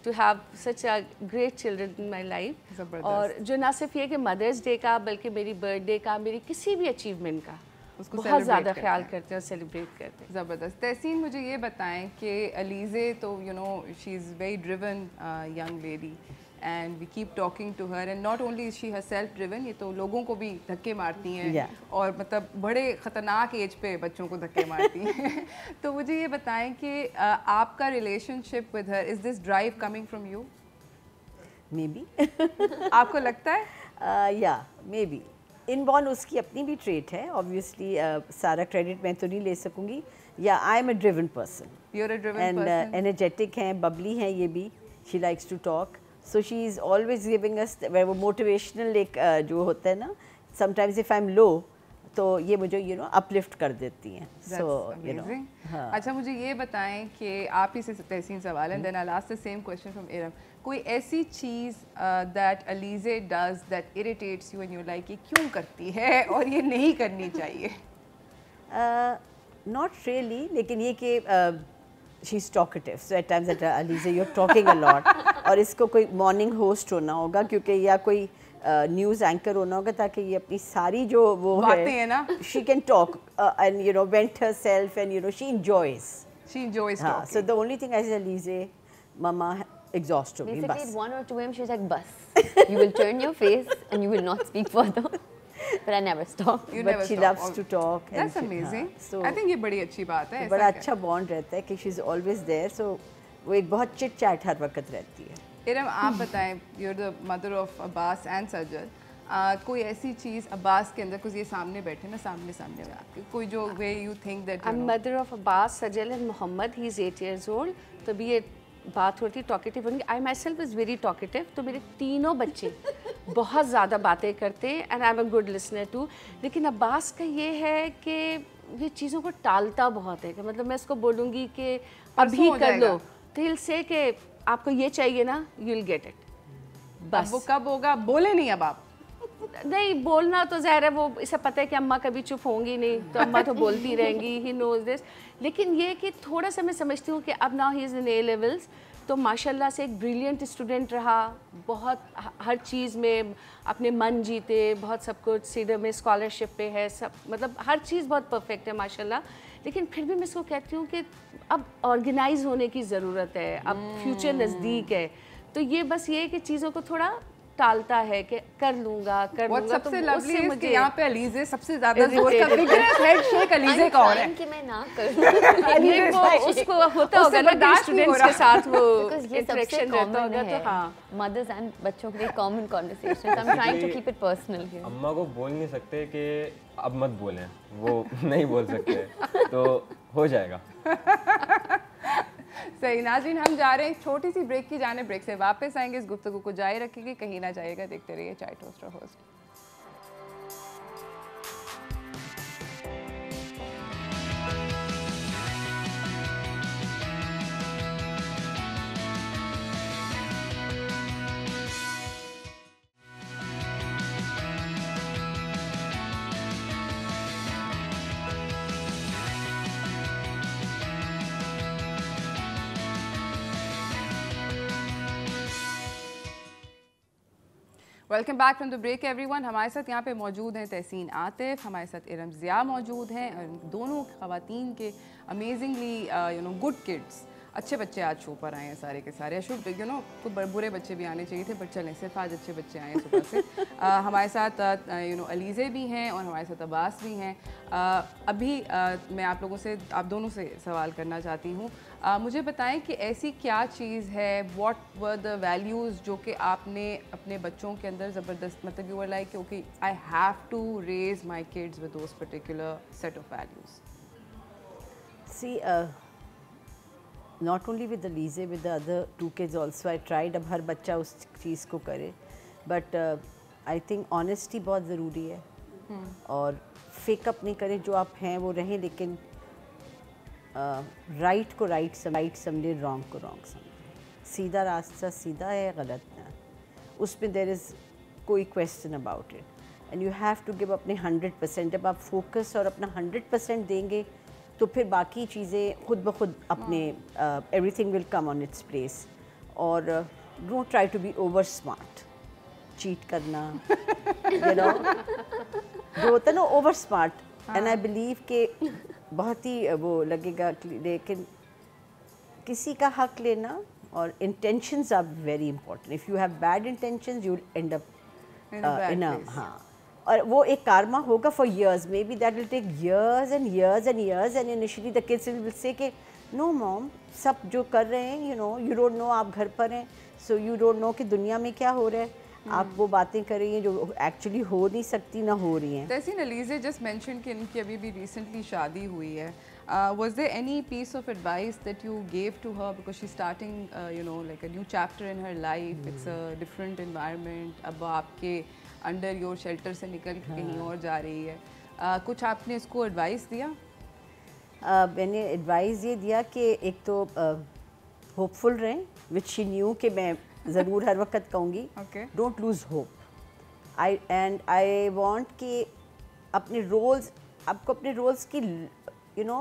to have such a great children in my life. और जो ना सिर्फ ये कि मदर्स डे का बल्कि मेरी बर्थडे का, मेरी किसी भी अचीवमेंट का उसको बहुत ज़्यादा ख्याल करते हैं और सेलिब्रेट करते हैं। ज़बरदस्त। तहसीन, मुझे ये बताएं कि अलीज़े तो you know she is very driven young lady and we keep talking to her and not only she herself driven, ये तो लोगों को भी धक्के मारती हैं और मतलब बड़े ख़तरनाक एज पे बच्चों को धक्के मारती हैं। तो मुझे ये बताएं कि आपका relationship with her, is this drive coming from you? May be आपको लगता है? या मे बी इनबॉर्न उसकी अपनी भी ट्रेट है ऑब्वियसली, सारा क्रेडिट मैं तो नहीं ले सकूंगी। या I am a driven person, you are a driven and person, energetic हैं, बबली हैं ये भी, she likes to talk, so she is always giving us वो मोटिवेशनल एक जो होता है ना, sometimes if I am low तो ये मुझे यू नो अपलिफ्ट कर देती हैं। So you know. अच्छा, मुझे ये बताएं कि आप ही से तहसीन सवाल है, then I last the same question from Iram. कोई ऐसी चीज़ that Alizeh does that irritates you and you like, ये क्यों करती है और ये नहीं करनी चाहिए? नॉट रियली, लेकिन ये कि she is talkative, so at times that always you are talking a lot. और इसको कोई मॉर्निंग होस्ट होना होगा क्योंकि या कोई न्यूज़ एंकर होना होगा ताकि ये अपनी सारी जो वो बातें है ना, she can talk and you know went herself and you know she enjoys talking. So the only thing I say, Alize, Mama exhausted me. Basically, 1 or 2 a.m. she was like, "Bus, you will turn your face and you will not speak further." But I never stop. But she loves to talk. That's amazing. So I think ये बड़ी अच्छी बात है। बड़ा अच्छा bond रहता है कि she is always there. So वो एक बहुत चिट चैट हर वक्त रहती है। इरम, आप बताएं, you're the mother of Abbas and Sajal. कोई ऐसी चीज़ अब्बास के अंदर, कुछ ये सामने बैठे ना, सामने आपके, कोई जो way you think that I am mother of Abbas, Sajal and Mohammad, he is 8 years old। तो भी ये बात होती टॉकेटिव होंगी। I myself is very talkative, तो मेरे तीनों बच्चे बहुत ज़्यादा बातें करते हैं and I am a good listener too. लेकिन अब्बास का ये है कि ये चीज़ों को टालता बहुत है, कि मतलब मैं इसको बोलूँगी कि अभी कर लो तो हिल से कि आपको ये चाहिए ना, यू विल गेट इट, बस। वो कब होगा, बोले नहीं अब आप? नहीं बोलना तो ज़ाहिर है, वो इसे पता है कि अम्मा कभी चुप होंगी नहीं, तो अम्मा तो बोलती रहेंगी, ही नोज दिस। लेकिन ये कि थोड़ा सा मैं समझती हूँ कि अब now he is in A levels, तो माशाल्लाह से एक ब्रिलियंट स्टूडेंट रहा, बहुत हर चीज़ में अपने मन जीते, बहुत सब कुछ, सीडर में स्कॉलरशिप पे है, सब मतलब हर चीज़ बहुत परफेक्ट है माशाल्लाह। लेकिन फिर भी मैं इसको कहती हूँ कि अब ऑर्गेनाइज होने की ज़रूरत है, अब फ्यूचर नज़दीक है, तो ये बस ये कि चीज़ों को थोड़ा टालता है कि कर लूँगा सबसे लवली है कि यहाँ पे अलीज़े सबसे ज़्यादा जोर का बिगेस्ट हेड शेक अलीज़े का हो रहा है कि मैं ना करूँ। ये वो उसको होता होगा ना स्टूडेंट्स के साथ वो इंटरेक्शन रहता होगा, तो हाँ मदर्स एंड बच्चों के लिए common conversation. I am trying to keep it personal here. अम्मा को बोल नहीं सकते कि अब मत बोलें, वो नहीं बोल सकते, तो हो जाएगा। सही। नाज़रीन, हम जा रहे हैं छोटी सी ब्रेक की जाने, ब्रेक से वापस आएंगे, इस गुफ्तगू को जारी रखेंगे, कहीं ना जाइएगा, देखते रहिए चाय toaster host. Welcome back from the break everyone. हमारे साथ यहाँ पे मौजूद हैं तहसीन आतिफ, हमारे साथ इरम ज़िया मौजूद हैं, और दोनों ख़वातीन के अमेजिंगली गुड किड्स अच्छे बच्चे आज शो पर आए हैं सारे के सारे। शुभ यू नो कुछ बुरे बच्चे भी आने चाहिए थे, पर चलें सिर्फ आज अच्छे बच्चे आए हैं सुबह से। हमारे साथ यू नो अलीज़े भी हैं और हमारे साथ अब्बास भी हैं। अभी मैं आप लोगों से, आप दोनों से सवाल करना चाहती हूँ। मुझे बताएं कि ऐसी क्या चीज़ है, व्हाट वर द वैल्यूज़ जो कि आपने अपने बच्चों के अंदर ज़बरदस्त, मतलब you were like okay I have to raise my kids with those particular set of values. See, not only with Alize, with the other 2 kids also, I tried. अब हर बच्चा उस चीज़ को करे, but I think honesty बहुत ज़रूरी है और fake up नहीं करें, जो आप हैं वो रहें, लेकिन राइट को राइट समझे, रॉन्ग को रॉन्ग समझे। सीधा रास्ता सीधा है, गलत है, उसमें देर इज़ कोई question about it and you have to give अपने 100%। जब आप फोकस और अपना 100% देंगे तो फिर बाकी चीज़ें खुद ब खुद अपने everything will come on its place. और don't try to be over smart, cheat करना, यू नो जो होता है ना over smart, and I believe के बहुत ही वो लगेगा, लेकिन किसी का हक लेना और intentions are very important. If you have bad intentions you will end up in a हाँ, और वो एक karma होगा for years, maybe that will take years and years and years, and initially the kids will say कि no mom, सब जो कर रहे हैं you know, you don't know, आप घर पर हैं, so you don't know कि दुनिया में क्या हो रहा है, आप वो बातें कर रही हैं जो एक्चुअली हो नहीं सकती, ना हो रही हैं। तहसीन अलीज़े just mentioned कि इनकी अभी भी recently शादी हुई है। Was there any piece of advice that you gave to her because she's starting you know like a new chapter in her life, it's a different environment, अब आपके अंडर योर शेल्टर से निकल के कहीं और जा रही है, कुछ आपने इसको एडवाइस दिया? मैंने एडवाइस ये दिया कि एक तो होपफुल रहें, विच शी न्यू कि मैं ज़रूर हर वक्त कहूँगी, don't lose hope. I want कि अपने रोल्स, आपको अपने रोल्स की यू नो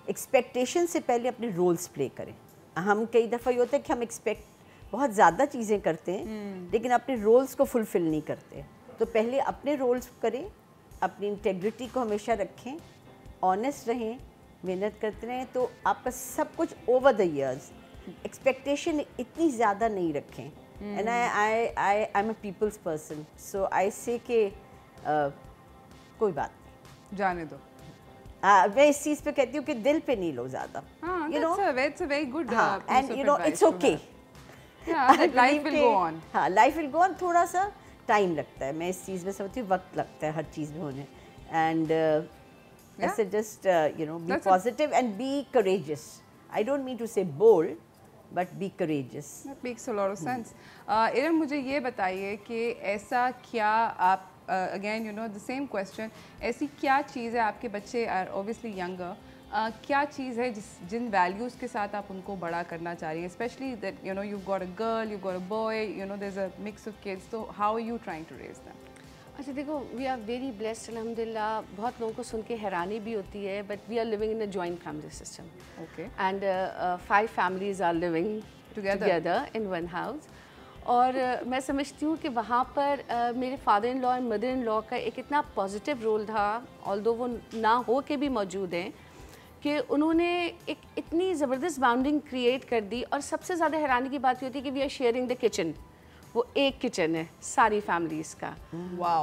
एक्सपेक्टेशन से पहले अपने रोल्स प्ले करें। हम कई दफ़ा ये होता है कि हम एक्सपेक्ट बहुत ज़्यादा चीज़ें करते हैं लेकिन अपने रोल्स को फुलफ़िल नहीं करते। तो पहले अपने रोल्स करें, अपनी इंटेग्रिटी को हमेशा रखें, ऑनेस्ट रहें, मेहनत करते रहें, तो आपका सब कुछ ओवर द इयर्स। एक्सपेक्टेशन इतनी ज़्यादा नहीं रखें। And I am a people's person, so I say कि कोई बात नहीं, जाने दो। मैं इस चीज़ पे कहती हूँ कि दिल पे नहीं लो ज़्यादा, you know, it's a very good and you know it's okay, life will go on. हाँ, लाइफ विल गो ऑन, थोड़ा सा टाइम लगता है, मैं इस चीज़ में समझती हूँ, वक्त लगता है हर चीज़ में होने। एंड ऐसे just you know be positive and be courageous. I don't mean to say bold but be courageous. That makes a lot of sense. Iram, मुझे ये बताइए कि ऐसा क्या आप again you know the same question, ऐसी क्या चीज़ है, आपके बच्चे आर ऑब्वियसली यंगर, क्या चीज़ है जिन वैल्यूज़ के साथ आप उनको बड़ा करना चाह रही हैं, specially that you know you got a girl, you got a boy, you know there is a mix of kids, तो how are you trying to raise them? अच्छा देखो, वी आर वेरी ब्लेस्ड अल्हम्दुलिल्लाह। बहुत लोगों को सुन के हैरानी भी होती है, but we are living in a joint family system, okay, and 5 families are living together in one house. और मैं समझती हूँ कि वहाँ पर मेरे father in law and mother in law का एक इतना पॉजिटिव रोल था, ऑल्दो वो ना हो के भी मौजूद हैं, कि उन्होंने एक इतनी ज़बरदस्त बाउंडिंग क्रिएट कर दी। और सबसे ज़्यादा हैरानी की बात ये होती है कि we are sharing the kitchen, वो एक किचन है सारी फैमिलीज़ का,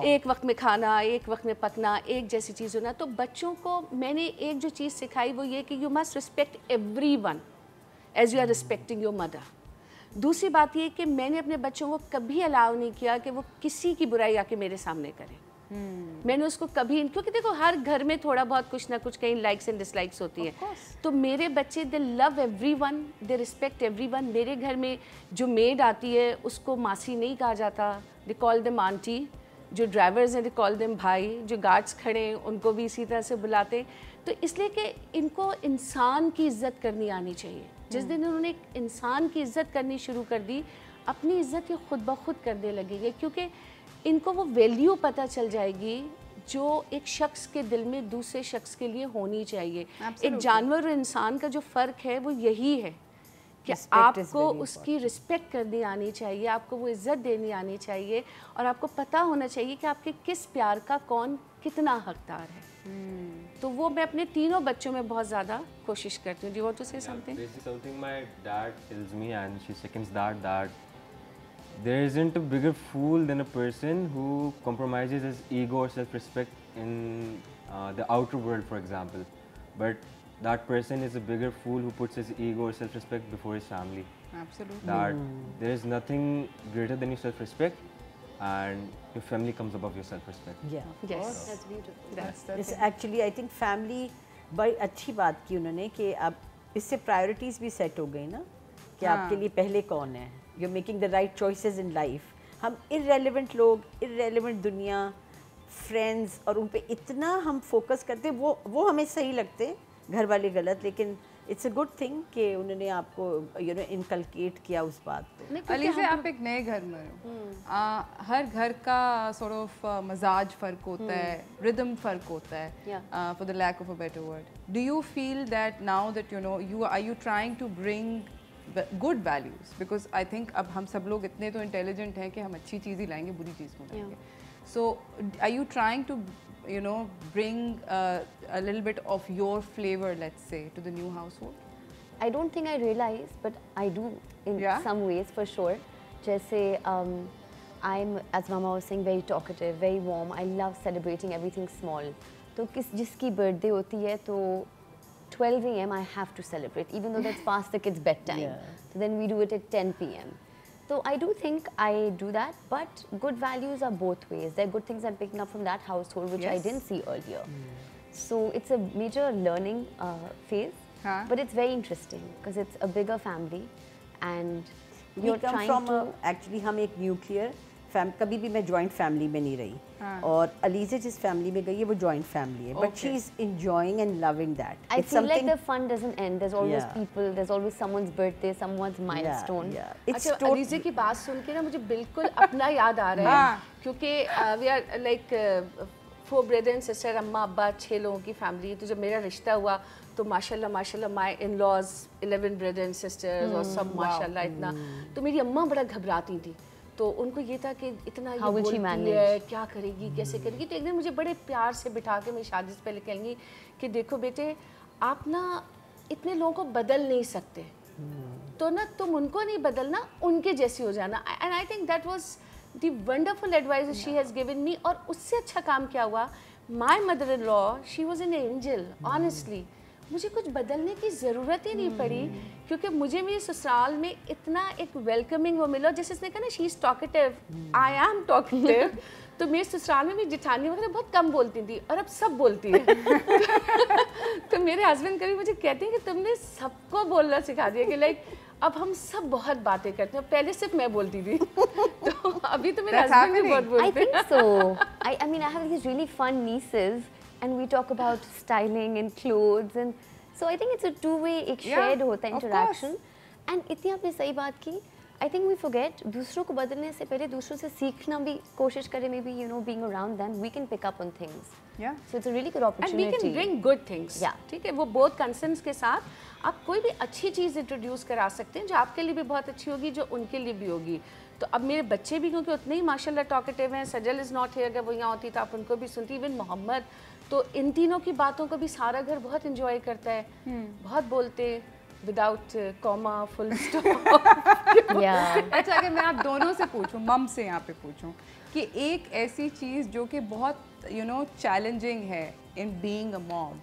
एक वक्त में खाना, एक वक्त में पकना, एक जैसी चीज़ होना। तो बच्चों को मैंने एक जो चीज़ सिखाई वो ये कि you must respect everyone as you are respecting your mother. दूसरी बात ये कि मैंने अपने बच्चों को कभी अलाउ नहीं किया कि वो किसी की बुराई आके मेरे सामने करें। मैंने उसको कभी, क्योंकि देखो हर घर में थोड़ा बहुत कुछ ना कुछ कहीं लाइक्स एंड डिसलाइक्स होती हैं, तो मेरे बच्चे दे love everyone, they respect everyone. मेरे घर में जो मेड आती है उसको मासी नहीं कहा जाता, दे कॉल देम आंटी, जो ड्राइवर्स हैं दे कॉल देम भाई, जो गार्ड्स खड़े हैं उनको भी इसी तरह से बुलाते। तो इसलिए कि इनको इंसान की इज़्ज़त करनी आनी चाहिए। जिस दिन उन्होंने इंसान की इज़्ज़त करनी शुरू कर दी, अपनी इज़्ज़त ये खुद ब खुद करने लगेंगे, क्योंकि इनको वो वैल्यू पता चल जाएगी जो एक शख्स के दिल में दूसरे शख्स के लिए होनी चाहिए। एक जानवर और इंसान का जो फ़र्क है वो यही है कि आपको उसकी रिस्पेक्ट करनी आनी चाहिए, आपको वो इज़्ज़त देनी आनी चाहिए, और आपको पता होना चाहिए कि आपके किस प्यार का कौन कितना हकदार है। तो वो मैं अपने तीनों बच्चों में बहुत ज़्यादा कोशिश करती हूँ. Do you want to say something? Basically, something my dad tells me, and she seconds that there isn't a bigger fool than a person who compromises his ego or self-respect in the outer world, for example. But that person is a bigger fool who puts his ego or self-respect before his family. Absolutely. That there is nothing greater than your self-respect, and your family comes above your self-respect. Yeah. Yes. That's beautiful. That's the It's thing. actually I think family बड़ी अच्छी बात की उन्होंने कि अब इससे priorities भी set हो गई ना कि आपके लिए पहले कौन है. You're making the right choices in life. हम irrelevant लोग, irrelevant दुनिया, friends और उन पे इतना हम फोकस करते वो हमें सही लगते हैं, घर वाले गलत, लेकिन इट्स अ गुड थिंग कि उन्होंने आपको इनकलकेट किया उस बात पे. अली से आप एक नए घर में हो, हर घर का sort of मजाज फ़र्क होता है, रिदम फ़र्क होता है, for the lack of a better word. Do you feel that now that are you trying to bring good values? Because I think अब हम सब लोग इतने तो intelligent हैं कि हम अच्छी चीज़ ही लाएंगे, बुरी चीज़ को लाएंगे. So are you trying to bring a little bit of your flavor, let's say, to the new household? I don't think I realize, but I do in some ways for sure. Jaise, I'm, as Mama was saying, very talkative, very warm. I love celebrating everything small. तो जिसकी birthday होती है तो 12 a.m. I have to celebrate, even though that's past the kids' bedtime. So then we do it at 10 p.m. So I do think I do that, but good values are both ways. There are good things I'm picking up from that household, which I didn't see earlier. So it's a major learning phase, but it's very interesting because it's a bigger family, and We come from actually हम एक nuclear कभी भी मैं joint family में नहीं रही, और अलीज़ा जिस फैमिली में गई है वो जॉइंट फैमिली है, but she is enjoying and loving that. I feel like the fun doesn't end. There's always people. There's always someone's birthday, someone's milestone. अच्छा, अलीज़ा की बात सुन के ना मुझे बिल्कुल अपना याद आ रहा है, क्योंकि we are like 4 brothers and sisters, अम्मा अब्बा 6 लोगों की फैमिली. तो जब मेरा रिश्ता हुआ तो माशाल्लाह my in-laws 11 brothers and sisters और सब माशाल्लाह इतना. तो मेरी अम्मा बड़ा घबराती थी, तो उनको ये था कि इतना ये बोलती है, क्या करेगी, कैसे करेगी. तो एक दिन मुझे बड़े प्यार से बिठा के मेरी शादी से पहले कहेंगी कि देखो बेटे, आप ना इतने लोगों को बदल नहीं सकते, तो ना तुम उनको नहीं बदलना, उनके जैसी हो जाना. And I think that was the wonderful advice she has given me. और उससे अच्छा काम क्या हुआ, my mother in law, she was an angel. Honestly मुझे कुछ बदलने की ज़रूरत ही नहीं पड़ी, क्योंकि मुझे मेरे ससुराल में इतना एक वेलकमिंग वो मिला. जैसे इसने कहा ना, she is talkative, I am talkative. तो मेरे ससुराल में भी जिठानी वगैरह बहुत कम बोलती थी, और अब सब बोलती है. तो मेरे हस्बैंड कभी मुझे कहते हैं कि तुमने सबको बोलना सिखा दिया, कि लाइक अब हम सब बहुत बातें करते हैं, पहले सिर्फ मैं बोलती थी. तो अभी तो मेरे हस्बैंड भी बहुत बोलते हैं. I think so. I mean, I have these really fun nieces, and we talk about styling and clothes, and so I think it's a two-way, एक shared होता है interaction. And इतनी आपने सही बात की. I think we forget, दूसरों को बदलने से पहले दूसरों से सीखना भी कोशिश करें. Maybe being around them, we can pick up on things. Yeah. So it's a really good opportunity. And we can bring good things. Yeah. ठीक है, वो both concerns के साथ आप कोई भी अच्छी चीज़ इंट्रोड्यूस करा सकते हैं, जो आपके लिए भी बहुत अच्छी होगी, जो उनके लिए भी होगी. तो अब मेरे बच्चे भी क्योंकि उतने ही माशाल्लाह टॉकेटिव हैं. सजल इज़ नॉट हियर, अगर वो यहाँ होती तो आप उनको भी सुनती. इवन मोहम्मद, तो इन तीनों की बातों को भी सारा घर बहुत इंजॉय करता है. बहुत बोलते, विदाउट कॉमा, फुल स्टॉप. अच्छा, अगर मैं आप दोनों से पूछूं, मम से यहाँ पे पूछूं, कि एक ऐसी चीज़ जो कि बहुत चैलेंजिंग है इन बीइंग अ मॉम,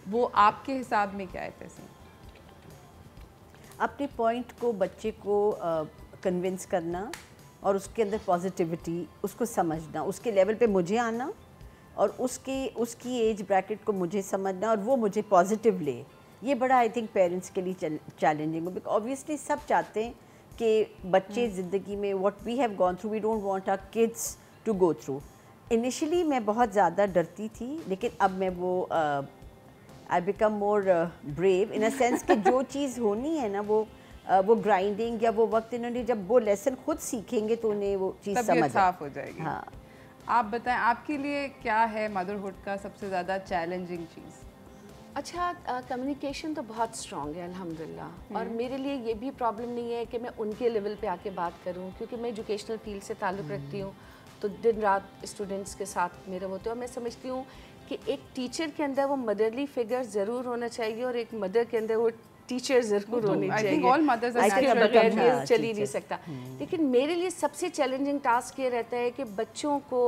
वो आपके हिसाब में क्या है? तैसे अपने पॉइंट को बच्चे को कन्विंस करना, और उसके अंदर पॉजिटिविटी, उसको समझना, उसके लेवल पे मुझे आना, और उसकी एज ब्रैकेट को मुझे समझना, और वो मुझे पॉजिटिव ले. ये बड़ा आई थिंक पेरेंट्स के लिए चैलेंजिंग हो, बिकॉज ऑब्वियसली सब चाहते हैं कि बच्चे ज़िंदगी में what we have gone through, we don't want our kids to go through. Initially मैं बहुत ज़्यादा डरती थी, लेकिन अब मैं वो I become more brave in a sense कि जो चीज़ होनी है ना, वो ग्राइंडिंग या वो वक्त इन्होंने जब वो लेसन खुद सीखेंगे तो उन्हें वो चीज़ समझ साफ हो जाएगी. हाँ, आप बताएं, आपके लिए क्या है मदरहुड का सबसे ज़्यादा चैलेंजिंग चीज़? अच्छा, कम्युनिकेशन तो बहुत स्ट्रॉन्ग है अल्हम्दुलिल्लाह. और मेरे लिए ये भी प्रॉब्लम नहीं है कि मैं उनके लेवल पे आके बात करूं, क्योंकि मैं एजुकेशनल फील्ड से ताल्लुक़ रखती हूँ. तो दिन रात स्टूडेंट्स के साथ मेरे होते हैं, और मैं समझती हूँ कि एक टीचर के अंदर वो मदरली फिगर ज़रूर होना चाहिए और एक मदर के अंदर वो टीचर ज़रूर होनी चाहिए। इसके बगैर ये चल ही नहीं सकता। लेकिन मेरे लिए सबसे चैलेंजिंग टास्क ये रहता है कि बच्चों को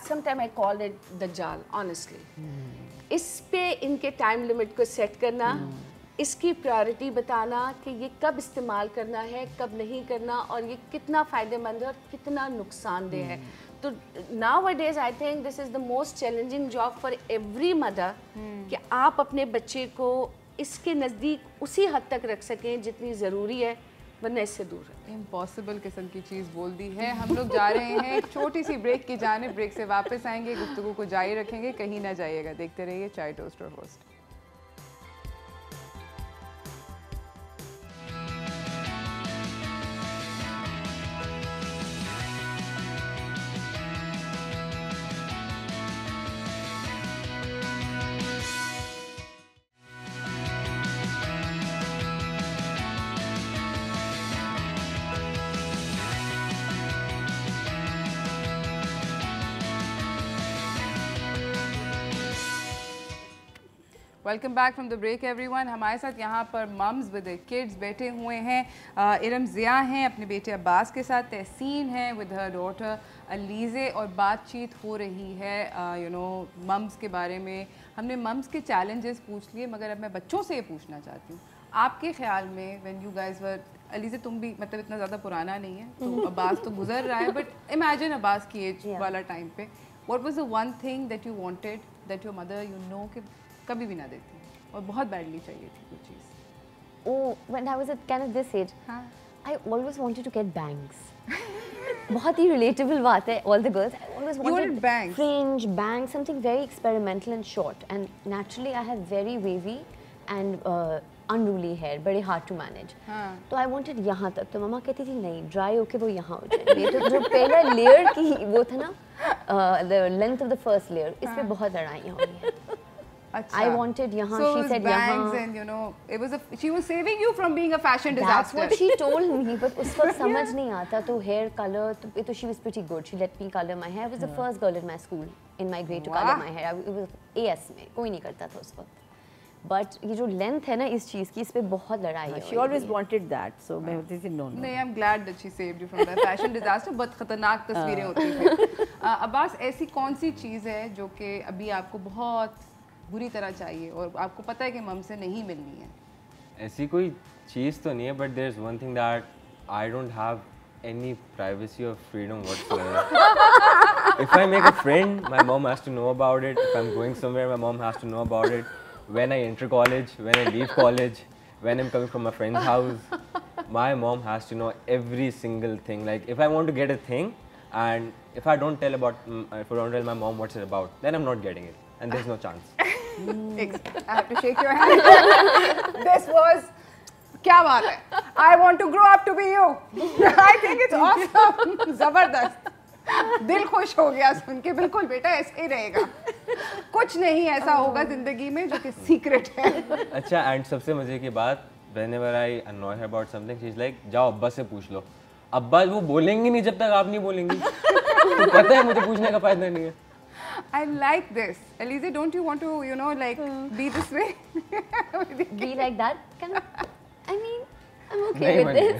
समटाइम आई कॉल इट दज्जाल ऑनेस्टली। इस पे इनके टाइम लिमिट को सेट करना, इसकी प्रायोरिटी बताना कि ये कब इस्तेमाल करना है, कब नहीं करना, और ये कितना फ़ायदेमंद है और कितना नुकसानदेह है। तो nowadays I think this is the most challenging job for every mother कि आप अपने बच्चे को इसके नज़दीक उसी हद तक रख सकें जितनी ज़रूरी है, वरना इससे दूर है। इम्पॉसिबल किस्म की चीज़ बोल दी है। हम लोग जा रहे हैं एक छोटी सी ब्रेक की जानिब। ब्रेक से वापस आएंगे, गुफ्तगू को जारी रखेंगे, कहीं ना जाइएगा, देखते रहिए चाय टोस्ट और host. Welcome back from the break everyone. हमारे साथ यहाँ पर मम्स विद किड्स बैठे हुए हैं। इरम ज़िया हैं अपने बेटे अब्बास के साथ, तहसीन हैं विद हर डॉटर अलीज़े, और बातचीत हो रही है यू नो मम्स के बारे में। हमने मम्स के चैलेंजेस पूछ लिए, मगर अब मैं बच्चों से ये पूछना चाहती हूँ, आपके ख्याल में when you guys were, Alizeh तुम भी मतलब इतना ज़्यादा पुराना नहीं है तो अब्बास तो गुजर रहा है, बट इमेजिन अब्बास की एज वाला टाइम पे, what was the one thing that you wanted that your mother you know कि कभी भी ना देती और बहुत बैडली चाहिए थी कुछ चीज़? Oh, when I was at kind of this age, I always wanted to get bangs. बहुत ही relatable बात है, all the girls. I always wanted bangs. Fringe, bangs, something very experimental and short. And naturally, I have very wavy and unruly hair, very hard to manage. तो I wanted यहाँ तक, तो मम्मा कहती थी नहीं, dry होके वो यहाँ हो जाए। ये तो जो पहला layer की वो था ना, the length of the first layer, इस पे बहुत लड़ाइयाँ हुई हैं। I wanted यहाँ, so she said bangs यहाँ. And you know, it was she was saving you from being a fashion disaster. That's what she told me, but उस वक्त समझ नहीं आता तो hair color तो she was pretty good. She let me color my hair. I was the first girl in my school in my grade to color my hair. It was AS में, कोई नहीं करता था उस वक्त. But ये जो length है ना इस चीज़ की, इस पे बहुत लड़ाई है। She always wanted that, so मैं होती थी no. नहीं, I'm glad that she saved you from that fashion disaster. बहुत खतरनाक तस्वीरें होती थी। अब्बास, ऐसी कौन सी चीज़ है जो कि अभी आपको बहुत बुरी तरह चाहिए और आपको पता है कि मम से नहीं मिलनी है? ऐसी कोई चीज़ तो नहीं है, but there is one thing that I don't have any privacy or freedom whatsoever. If I make a friend, my mom has to know about it. If I'm going somewhere, my mom has to know about it. When I enter college, when I leave college, when I'm coming from a friend's house, my mom has to know every single thing. Like if I want to get a thing, and if I don't tell my mom what's it about, then I'm not getting it, and there's no chance. I have to shake your hand. This was क्या बात है? I want to grow up to be you. I think it's awesome. जबरदस्त, दिल खुश हो गया सुन के। बिल्कुल बेटा ऐसे ही रहेगा, कुछ नहीं ऐसा होगा जिंदगी में जो कि सीक्रेट है। अच्छा, एंड सबसे मजे की बात, whenever I annoy her about something, she's like, जाओ अब्बा से पूछ लो। अब्बा वो बोलेंगी नहीं जब तक आप नहीं बोलेंगी। तो पता है मुझे पूछने का फायदा नहीं है। I like this. Elise, don't you want to, you know, like be this way? Be like that? I mean, I'm okay with this.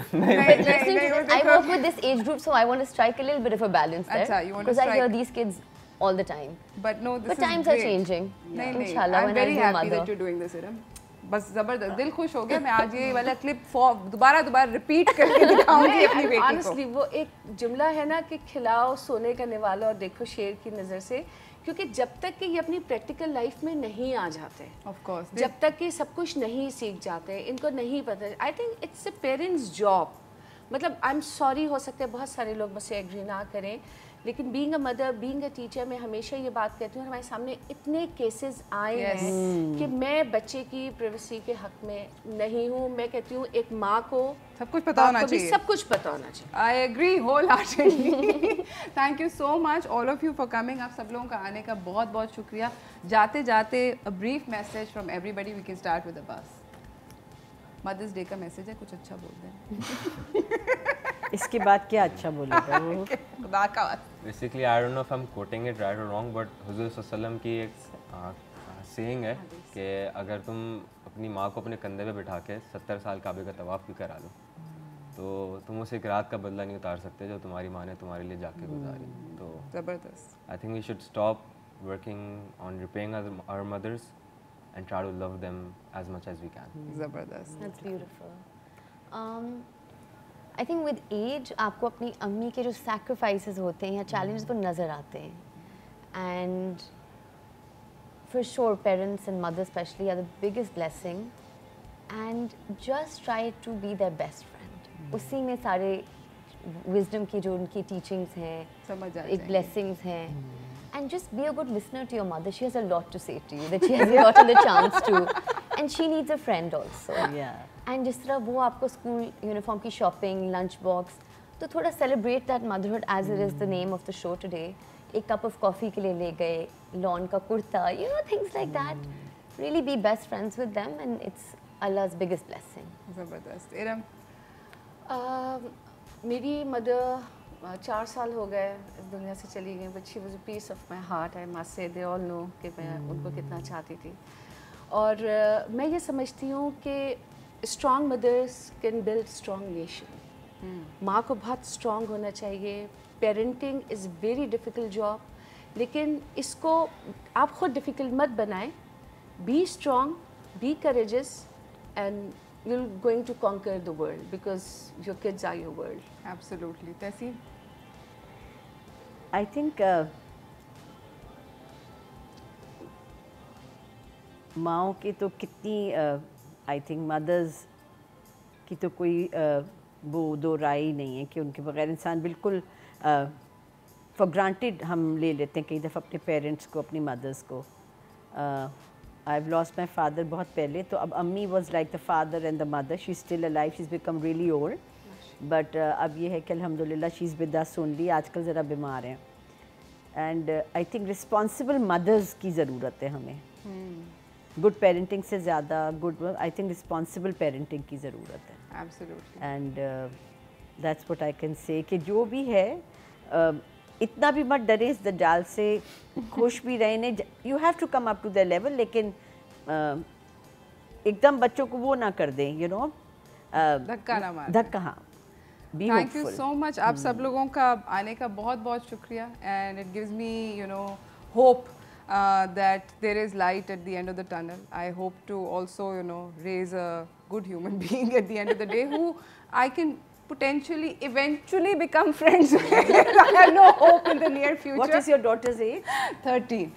I work with this age group, so I want to strike a little bit of a balance there. Because I hear these kids all the time. But no, this is great. But times are changing. Inshallah, I'm very happy that you're doing this, Iram. बस ज़बरदस्त, दिल खुश हो गया। मैं आज ये वाला क्लिप दोबारा रिपीट करके दिखाऊंगी अपनी बेटी को। Honestly, वो एक जुमला है ना कि खिलाओ सोने का निवाला और देखो शेर की नज़र से, क्योंकि जब तक कि ये अपनी प्रैक्टिकल लाइफ में नहीं आ जाते, ऑफ कोर्स, जब तक कि सब कुछ नहीं सीख जाते, इनको नहीं पता। I think it's a parents job. मतलब आई एम सॉरी, हो सकता है बहुत सारे लोग मुझसे एग्री ना करें, लेकिन being a mother, being a teacher, मैं हमेशा ये बात कहती हूँ, हमारे सामने इतने केसेस आए हैं कि मैं बच्चे की प्राइवेसी के हक में नहीं हूँ। मैं कहती हूँ एक माँ को सब कुछ पता होना चाहिए, सब कुछ पता होना चाहिए। I agree wholeheartedly. Thank you so much all of you for coming. आप सब लोगों का आने का बहुत बहुत शुक्रिया। जाते जाते a brief message from everybody. We can start with Abbas. Mother's day का मैसेज है, कुछ अच्छा बोल दें। इसके बाद क्या अच्छा बोलेगा वो? खुदा का Basically, I don't know if I'm quoting it right or wrong, but हुज़ूर सल्लल्लाहु की एक सेइंग है कि अगर तुम अपनी माँ को अपने कंधे पे बिठा के 70 साल काबे का तवाफ़ भी करा लो तो तुम उस एक रात का बदला नहीं उतार सकते जो तुम्हारी माँ ने तुम्हारे लिए जाके गुजारी। तो ज़बरदस्त। I think we should stop working on repaying our mothers and try to love them as much as we can. ज़बरदस्त। That's beautiful. I think with age आपको अपनी अम्मी के जो sacrifices होते हैं या challenges वो नज़र आते हैं and for sure parents and mothers especially are the biggest blessing and just try to be their best friend. उसी में सारे wisdom की जो उनकी teachings हैं, समझ आ एक blessings हैं and just be a good listener to your mother. She has a lot to say to you that she hasn't gotten the chance to and she needs a friend also. Yeah. And जिस तरह वो आपको school uniform की shopping lunch box तो थोड़ा celebrate that motherhood as it is the name of the show today एक cup of coffee के लिए ले गए लॉन का kurta you know things like that really be best friends with them and it's Allah's biggest blessing. ज़बरदस्त। इरम मेरी mother 4 साल हो गए इस दुनिया से चली गई but she was a piece of my heart. I must say they all know कि मैं उनको कितना चाहती थी और मैं ये समझती हूँ कि strong mothers can build strong nation. माँ को बहुत स्ट्रॉन्ग होना चाहिए। Parenting is very difficult job लेकिन इसको आप ख़ुद डिफ़िकल्ट मत बनाएं। Be strong, be courageous and you're going to conquer the world because your kids are your world. Absolutely. Tehseen? I think माओ की तो कितनी आई थिंक मदर्स की तो कोई वो दो राय ही नहीं है कि उनके बगैर इंसान बिल्कुल फॉर ग्रांटेड हम ले लेते हैं कई दफ़ा अपने पेरेंट्स को अपनी मदर्स को। I have lost my father बहुत पहले तो अब अम्मी was like the father and the mother. She is still alive, she is become really old but अब ये है कि अल्हम्दुलिल्लाह she is with us only. आजकल ज़रा बीमार हैं and I think responsible mothers की ज़रूरत है हमें। गुड पेरेंटिंग से ज़्यादा good I think responsible parenting की ज़रूरत है। Absolutely. And that's what I can say कि जो भी है इतना भी मत डरे इस दज्जाल से, खुश भी रहने। You have to come up to the level लेकिन एकदम बच्चों को वो ना कर दें यू नो धक्का ना मार धक्का। हाँ थैंक यू सो मच। आप सब लोगों का आने का बहुत बहुत शुक्रिया and it gives me you know hope that there is light at the end of the tunnel. I hope to also, you know, raise a good human being at the end of the day who I can potentially eventually become friends with. I have no hope in the near future. What is your daughter's age? 13.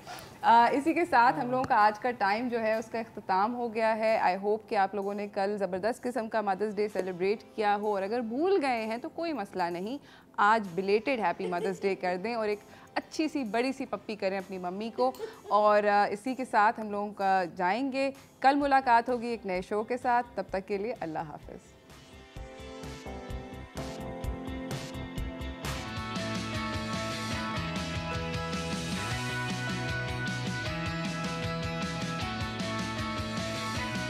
इसी के साथ हम लोगों का आज का time जो है उसका इख्तिताम हो गया है। आई होप कि आप लोगों ने कल ज़बरदस्त किस्म का मदर्स डे सेलिब्रेट किया हो और अगर भूल गए हैं तो कोई मसला नहीं, आज बिलेटेड हैप्पी मदर्स डे कर दें और एक अच्छी सी बड़ी सी पप्पी करें अपनी मम्मी को। और इसी के साथ हम लोगों का जाएंगे, कल मुलाकात होगी एक नए शो के साथ। तब तक के लिए अल्लाह हाफ़िज़।